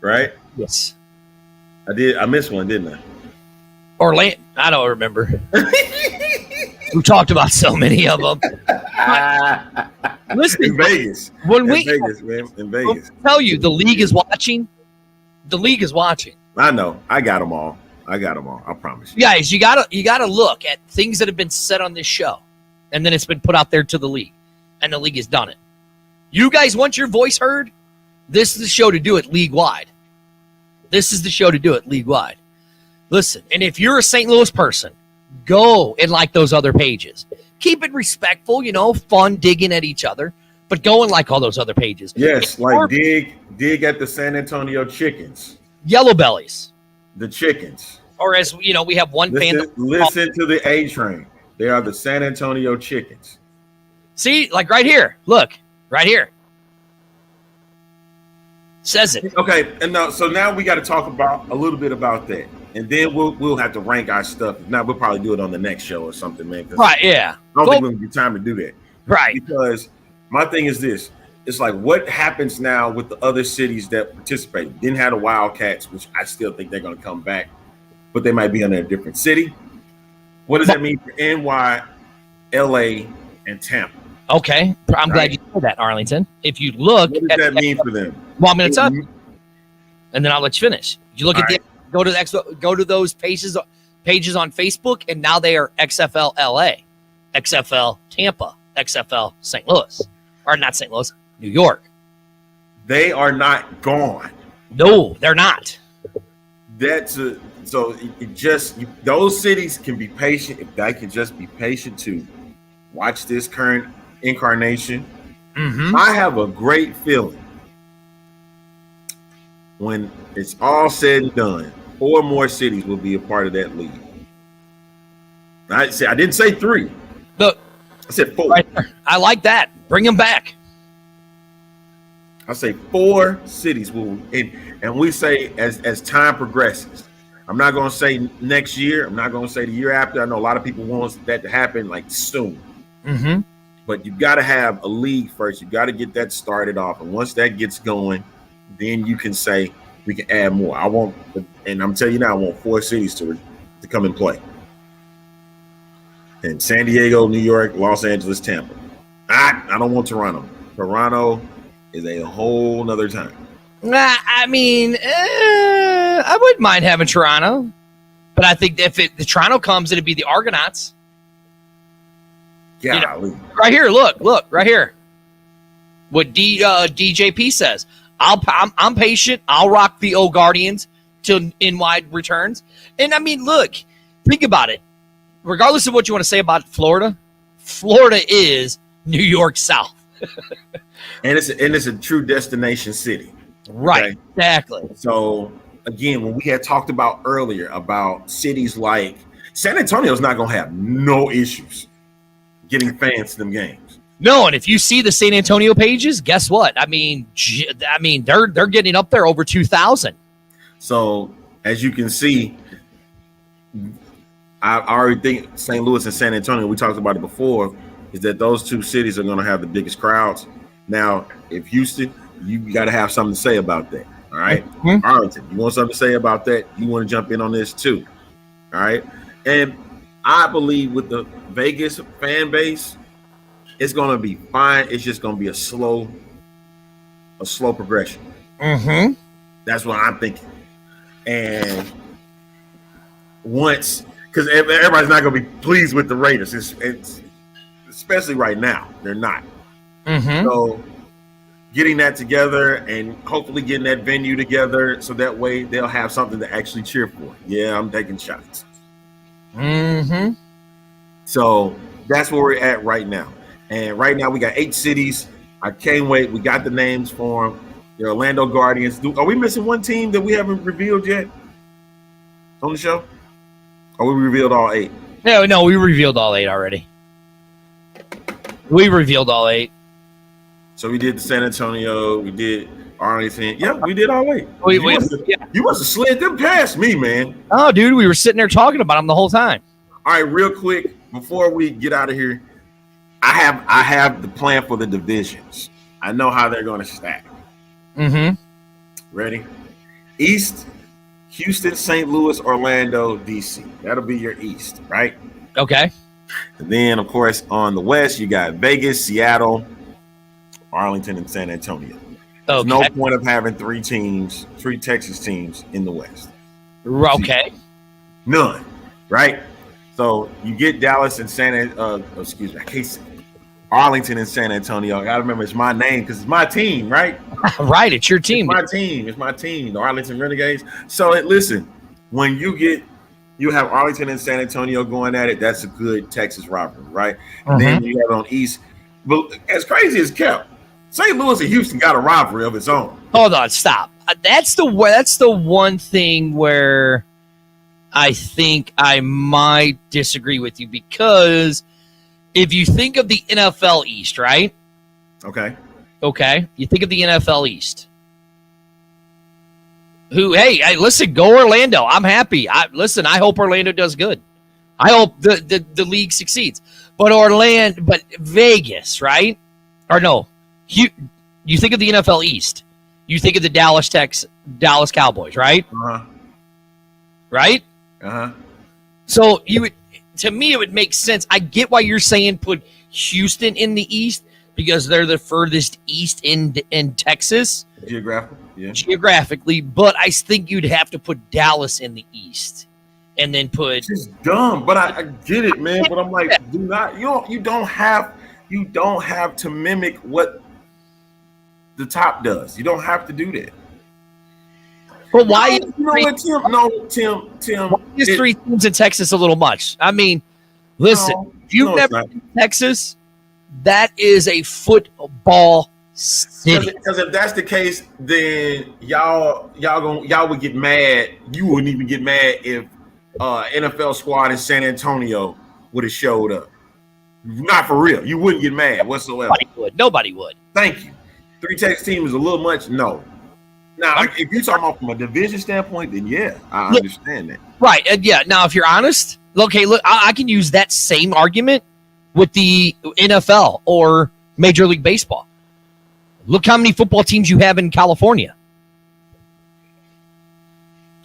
right? Yes. I missed one, didn't I? Orlando. I don't remember. We talked about so many of them. Listen, in Vegas. When in Vegas, man. In Vegas. I'll tell you, the league is watching. The league is watching. I know. I got them all. I promise you. Guys, you gotta look at things that have been said on this show, and then it's been put out there to the league, and the league has done it. You guys want your voice heard? This is the show to do it league-wide. This is the show to do it league-wide. Listen, and if you're a St. Louis person, go and like those other pages. Keep it respectful, fun digging at each other, but go and like all those other pages. Yes, like dig at the San Antonio Chickens. Yellow Bellies. The Chickens. Or as, we have one fan. Listen to the A Train. They are the San Antonio Chickens. See, like right here. Look, right here. Says it. Okay, and so now we got to talk about a little bit about that. And then we'll have to rank our stuff. Now we'll probably do it on the next show or something, man. Right, yeah. I don't think we'll get time to do that. Right. Because my thing is this. It's like, what happens now with the other cities that participate? Didn't have the Wildcats, which I still think they're going to come back, but they might be under a different city. What does that mean for NY, LA, and Tampa? Okay. I'm glad you said that, Arlington. If you look what does that mean for them? Well, I'm going to tell you, and then I'll let you finish. You look at go to those pages on Facebook, and now they are XFL LA, XFL Tampa, XFL St. Louis, or not St. Louis, New York. They are not gone. No, they're not. Those cities can be patient if they can just be patient to watch this current incarnation. Mm-hmm. I have a great feeling when it's all said and done, 4 more cities will be a part of that league. I didn't say 3. Look, I said 4. Right there. I like that. Bring them back. I say 4 cities will, and we say as time progresses. I'm not going to say next year. I'm not going to say the year after. I know a lot of people want that to happen like soon. Mm-hmm. But you got to have a league first. You got to get that started off, and once that gets going, then you can say we can add more. And I'm telling you now, I want 4 cities to come and play. And San Diego, New York, Los Angeles, Tampa. I don't want Toronto. Toronto is a whole nother time. I mean, I wouldn't mind having Toronto, but I think if the Toronto comes, it'd be the Argonauts. Yeah, right here. Look, right here. What DJP says. I'm patient. I'll rock the old Guardians till NY returns. And I mean, look, think about it. Regardless of what you want to say about Florida, Florida is New York South. and it's a true destination city. Right, okay? Exactly. So again, when we had talked about earlier about cities like San Antonio is not going to have no issues. getting fans to them games. No, and if you see the San Antonio pages, guess what? I mean, they're getting up there over 2,000. So as you can see, I already think St. Louis and San Antonio, we talked about it before, is that those two cities are going to have the biggest crowds. Now, if Houston, you got to have something to say about that. All right. Mm-hmm. Arlington, you want something to say about that? You want to jump in on this too. All right. And I believe with the Vegas fan base, it's going to be fine. It's just going to be a slow progression. Mm-hmm. That's what I'm thinking. And once, because everybody's not going to be pleased with the Raiders, it's especially right now, they're not. Mm-hmm. So getting that together and hopefully getting that venue together so that way they'll have something to actually cheer for. Yeah, I'm taking shots. Mm-hmm. So that's where we're at right now. And right now we got 8 cities. I can't wait. We got the names for them. The Orlando Guardians. Are we missing one team that we haven't revealed yet on the show? Or we revealed all 8? No, we revealed all 8 already. We revealed all 8. So we did the San Antonio, we did Arlington. Yeah, we did all 8. You must have slid them past me, man. Oh, dude, we were sitting there talking about them the whole time. All right, real quick, before we get out of here, I have the plan for the divisions. I know how they're going to stack. Mm-hmm. Ready? East, Houston, St. Louis, Orlando, DC. That'll be your East, right? Okay. And then, of course, on the West, you got Vegas, Seattle, Arlington, and San Antonio. There's no point of having 3 Texas teams in the West. Okay. None, right? So you get Dallas and Arlington and San Antonio. I gotta remember it's my name because it's my team, right? Right, it's your team. It's my team, the Arlington Renegades. So listen, when you have Arlington and San Antonio going at it, that's a good Texas rivalry, right? And then you have on East. But as crazy as kept, St. Louis and Houston got a rivalry of its own. Hold on, stop. That's the one thing where I think I might disagree with you because if you think of the NFL East, right? Okay. You think of the NFL East. Hey, listen, go Orlando. I'm happy. I hope Orlando does good. I hope the league succeeds. But Vegas, right? Or no, you think of the NFL East. You think of the Dallas Cowboys, right? Uh-huh. Right? Uh-huh. So to me, it would make sense. I get why you're saying put Houston in the East because they're the furthest east in Texas. Geographically, but I think you'd have to put Dallas in the East and then put. It's just dumb, but I get it, man. But I'm like, you don't have to mimic what the top does. You don't have to do that. But why? Tim. Is 3 teams in Texas a little much? I mean, listen, if you've never been to Texas, that is a football city. Because if that's the case, then y'all would get mad. You wouldn't even get mad if NFL squad in San Antonio would have showed up. Not for real. You wouldn't get mad whatsoever. Nobody would. Thank you. 3 Texas teams is a little much. No. Now, if you're talking about from a division standpoint, then yeah, I understand that. Right. Yeah. Now, if you're honest, okay, look, I can use that same argument with the NFL or Major League Baseball. Look how many football teams you have in California.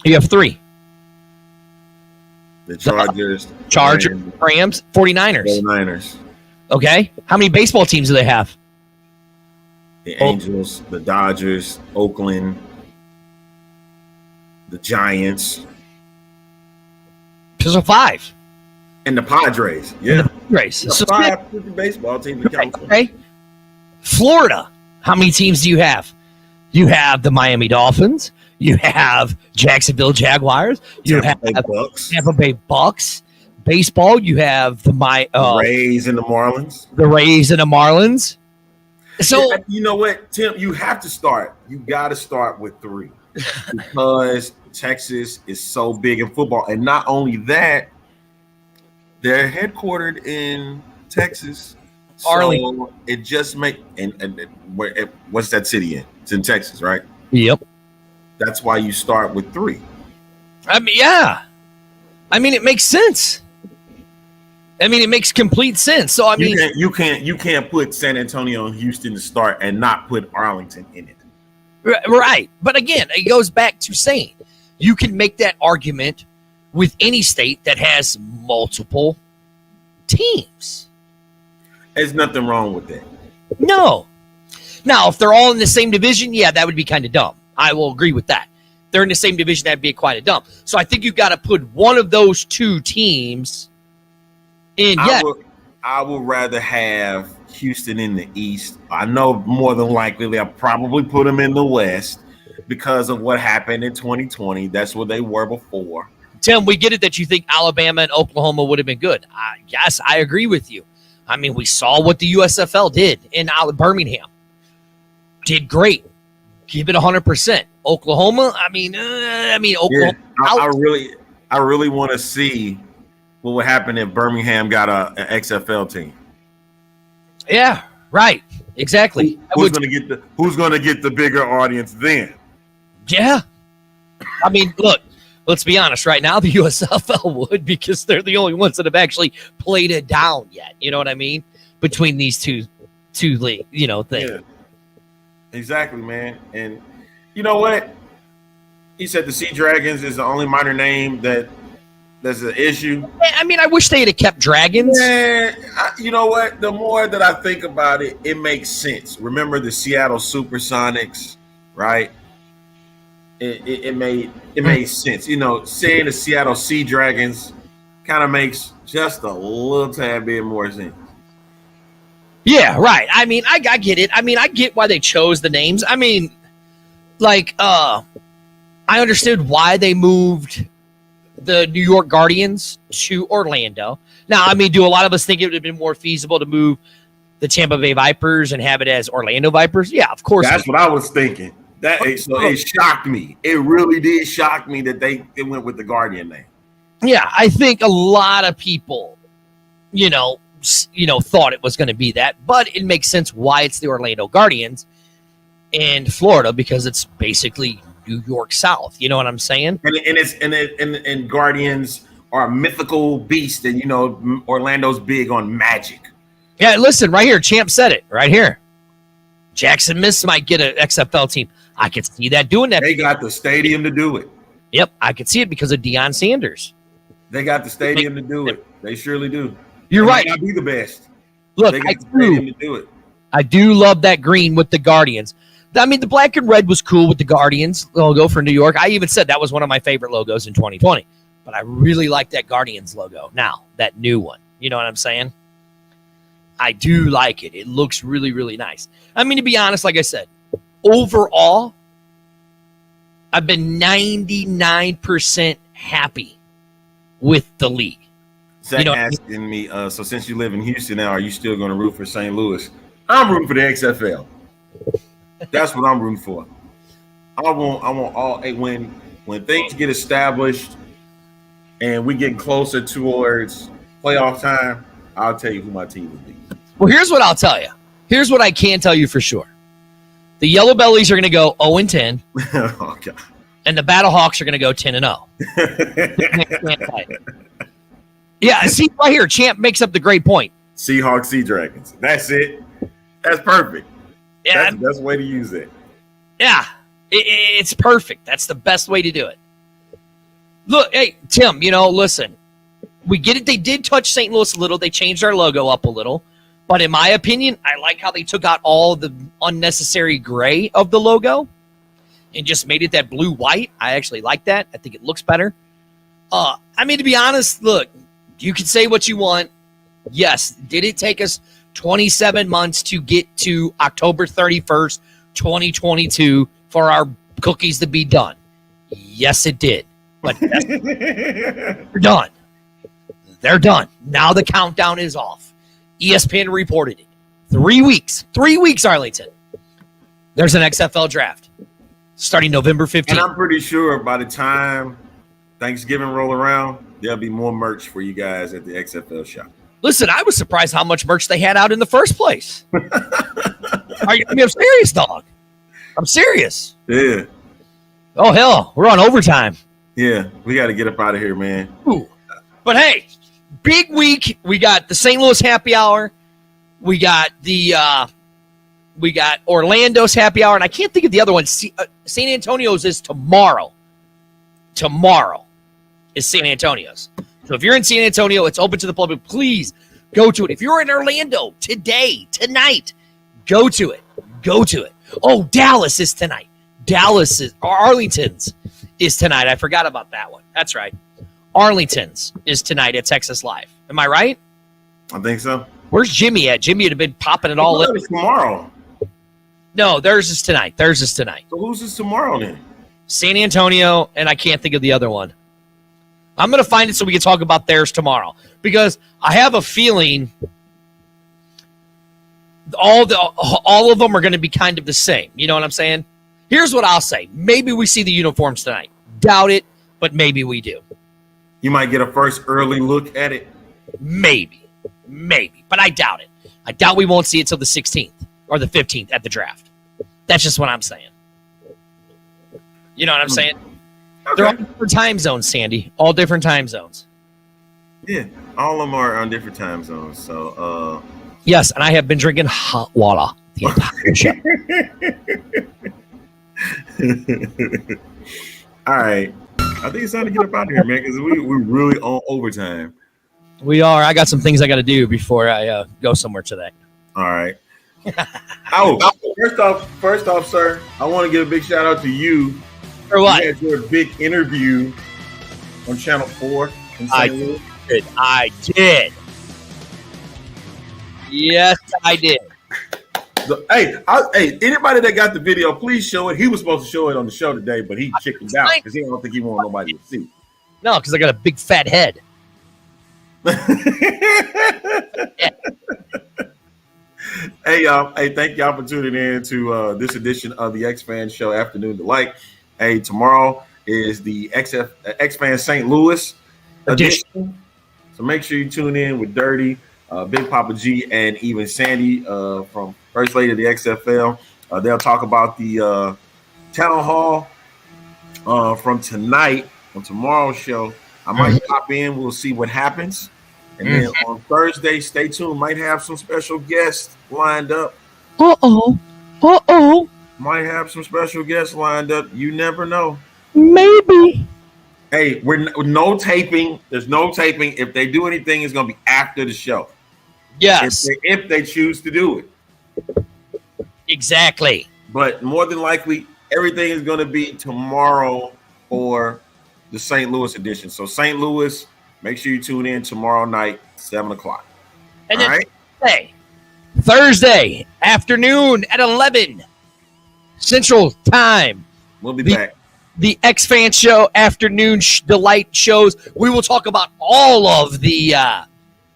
You have 3. The Chargers, Rams, 49ers. Okay. How many baseball teams do they have? The Angels, the Dodgers, Oakland, the Giants. So 5. And the Padres. Yeah. So 5 baseball teams in California. Okay. Florida. How many teams do you have? You have the Miami Dolphins. You have Jacksonville Jaguars. You have Tampa Bay Bucks. Baseball, you have the Rays and the Marlins. So you know what, Tim? You have to start. You got to start with 3 because Texas is so big in football, and not only that, they're headquartered in Texas. Arlington. So it just what's that city in? It's in Texas, right? Yep. That's why you start with 3. I mean, yeah. I mean, it makes sense. I mean, it makes complete sense. So I mean, you can't put San Antonio and Houston to start and not put Arlington in it. Right. But again, it goes back to saying you can make that argument with any state that has multiple teams. There's nothing wrong with that. No. Now, if they're all in the same division, yeah, that would be kind of dumb. I will agree with that. They're in the same division, that'd be quite a dumb. So I think you've got to put one of those 2 teams in. I would rather have Houston in the East. I know more than likely they'll probably put them in the West because of what happened in 2020. That's where they were before. Tim, we get it that you think Alabama and Oklahoma would have been good. Yes, I agree with you. I mean, we saw what the USFL did in Birmingham. Did great. Give it 100%. Oklahoma, I mean, Oklahoma. Yeah, I really want to see what would happen if Birmingham got an XFL team. Yeah, right. Exactly. Who's going to get the bigger audience then? Yeah. I mean, look, let's be honest. Right now, the USFL would, because they're the only ones that have actually played it down yet. You know what I mean? Between these two league, things. Yeah. Exactly, man. And you know what? He said the Sea Dragons is the only minor name that's an issue. I mean, I wish they had kept Dragons. Yeah, you know what? The more that I think about it, it makes sense. Remember the Seattle Supersonics, right? It made sense. Saying the Seattle Sea Dragons kind of makes just a little tad bit more sense. Yeah, right. I mean, I get it. I mean, I get why they chose the names. I mean, I understood why they moved the New York Guardians to Orlando. Now, I mean, do a lot of us think it would have been more feasible to move the Tampa Bay Vipers and have it as Orlando Vipers? Yeah, of course. That's what I was thinking. It shocked me. It really did shock me that they went with the Guardian name. Yeah, I think a lot of people, thought it was going to be that, but it makes sense why it's the Orlando Guardians in Florida, because it's basically New York South. You know what I'm saying? And Guardians are a mythical beast, and Orlando's big on magic. Yeah, listen, right here, Champ said it right here. Jackson Miss might get an XFL team. I could see that doing that. They got the stadium to do it. Yep, I could see it because of Deion Sanders. They got the stadium to do it. They surely do. You're right. They might be the best. Look, they got the stadium to do it. I do love that green with the Guardians. I mean, the black and red was cool with the Guardians logo for New York. I even said that was one of my favorite logos in 2020. But I really like that Guardians logo now, that new one. You know what I'm saying? I do like it. It looks really, really nice. I mean, to be honest, like I said, overall, I've been 99% happy with the league. Zach asking me, so since you live in Houston now, are you still going to root for St. Louis? I'm rooting for the XFL. That's what I'm rooting for. I want all when things get established and we get closer towards playoff time, I'll tell you who my team would be. Well, here's what I'll tell you. Here's what I can tell you for sure. The Yellow Bellies are going to go 0-10. Oh, God. And the Battle Hawks are going to go 10-0. Yeah, see right here, Champ makes up the great point. Seahawks, Sea Dragons. That's it. That's perfect. Yeah, that's the best way to use it. Yeah, it's perfect. That's the best way to do it. Look, hey, Tim, listen, we get it. They did touch St. Louis a little. They changed our logo up a little. But in my opinion, I like how they took out all the unnecessary gray of the logo and just made it that blue-white. I actually like that. I think it looks better. I mean, to be honest, look, you can say what you want. Yes, did it take us 27 months to get to October 31st, 2022 for our cookies to be done? Yes, it did. But they're done. They're done. Now the countdown is off. ESPN reported it. 3 weeks. 3 weeks, Arlington. There's an XFL draft starting November 15th. And I'm pretty sure by the time Thanksgiving roll around, there'll be more merch for you guys at the XFL shop. Listen, I was surprised how much merch they had out in the first place. I'm serious, dog. I'm serious. Yeah. Oh, hell. We're on overtime. Yeah. We got to get up out of here, man. Ooh. But hey, big week. We got the St. Louis happy hour. We got Orlando's happy hour. And I can't think of the other one. St. Antonio's is tomorrow. Tomorrow is St. Antonio's. So if you're in San Antonio, it's open to the public. Please go to it. If you're in Orlando tonight, go to it. Go to it. Oh, Dallas is tonight. Arlington's is tonight. I forgot about that one. That's right. Arlington's is tonight at Texas Live. Am I right? I think so. Where's Jimmy at? Jimmy would have been popping it all in. Tomorrow. No, theirs is tonight. So who's this tomorrow then? San Antonio, and I can't think of the other one. I'm going to find it so we can talk about theirs tomorrow, because I have a feeling all of them are going to be kind of the same. You know what I'm saying? Here's what I'll say. Maybe we see the uniforms tonight. Doubt it, but maybe we do. You might get a first early look at it. Maybe, but I doubt it. I doubt we won't see it till the 16th or the 15th at the draft. That's just what I'm saying. You know what I'm saying? Okay. They're all different time zones, Sandy. All different time zones. Yeah, all of them are on different time zones. So, yes, and I have been drinking hot water the entire show. All right. I think it's time to get up out of here, man, because we're really on overtime. We are. I got some things I got to do before I go somewhere today. All right. First off, sir, I want to give a big shout out to you. For what? You had your big interview on Channel 4 in St. Louis. I did. Yes, I did. Hey, anybody that got the video, please show it. He was supposed to show it on the show today, but he chickened out because he don't think he wanted nobody to see. No, because I got a big fat head. Hey, y'all. Hey, thank y'all for tuning in to this edition of the X-Fan Show Afternoon Delight. Hey, tomorrow is the X-Fan St. Louis edition. So make sure you tune in with Dirty, Big Papa G, and even Sandy from First Lady of the XFL. They'll talk about the town hall from tonight on tomorrow's show. I might pop in. We'll see what happens. And then on Thursday, stay tuned. Might have some special guests lined up. Might have some special guests lined up. You never know. Maybe. Hey, we're no taping. There's no taping. If they do anything, it's going to be after the show. Yes. If they choose to do it. Exactly. But more than likely, everything is going to be tomorrow for the St. Louis edition. So St. Louis, make sure you tune in tomorrow night, 7 o'clock. And then Thursday afternoon at 11 Central Time. We'll be back. The X-Fan Show afternoon delight shows. We will talk about all of the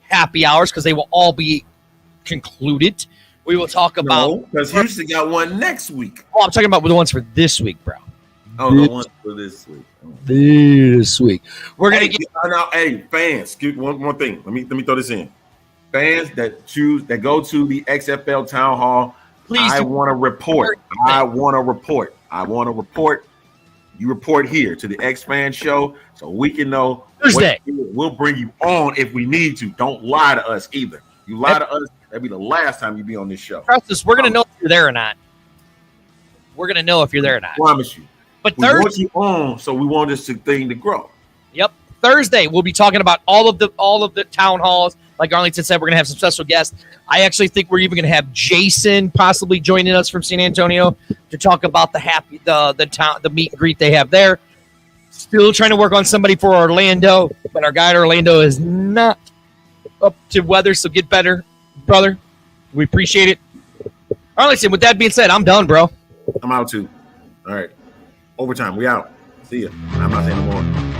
happy hours because they will all be concluded. We will talk about because Houston got one next week. Oh, I'm talking about the ones for this week, bro. Oh, the ones for this week. This week, we're gonna get now. Hey, fans, one more thing. Let me throw this in. Fans that go to the XFL Town Hall. Please, I want to report. You report here to the X-Fan Show so we can know. Thursday. We'll bring you on if we need to. Don't lie to us either. You lie to us, that'll be the last time you be on this show. Trust us, we're going to know if you're there or not. I promise you. But we want you on, so we want this thing to grow. Yep. Thursday, we'll be talking about all of the town halls. Like Arlington said, we're going to have some special guests. I actually think we're even going to have Jason possibly joining us from San Antonio to talk about the meet and greet they have there. Still trying to work on somebody for Orlando, but our guy in Orlando is not up to weather, so get better, brother. We appreciate it. Arlington, with that being said, I'm done, bro. I'm out too. All right. Overtime. We out. See ya. I'm not saying no more.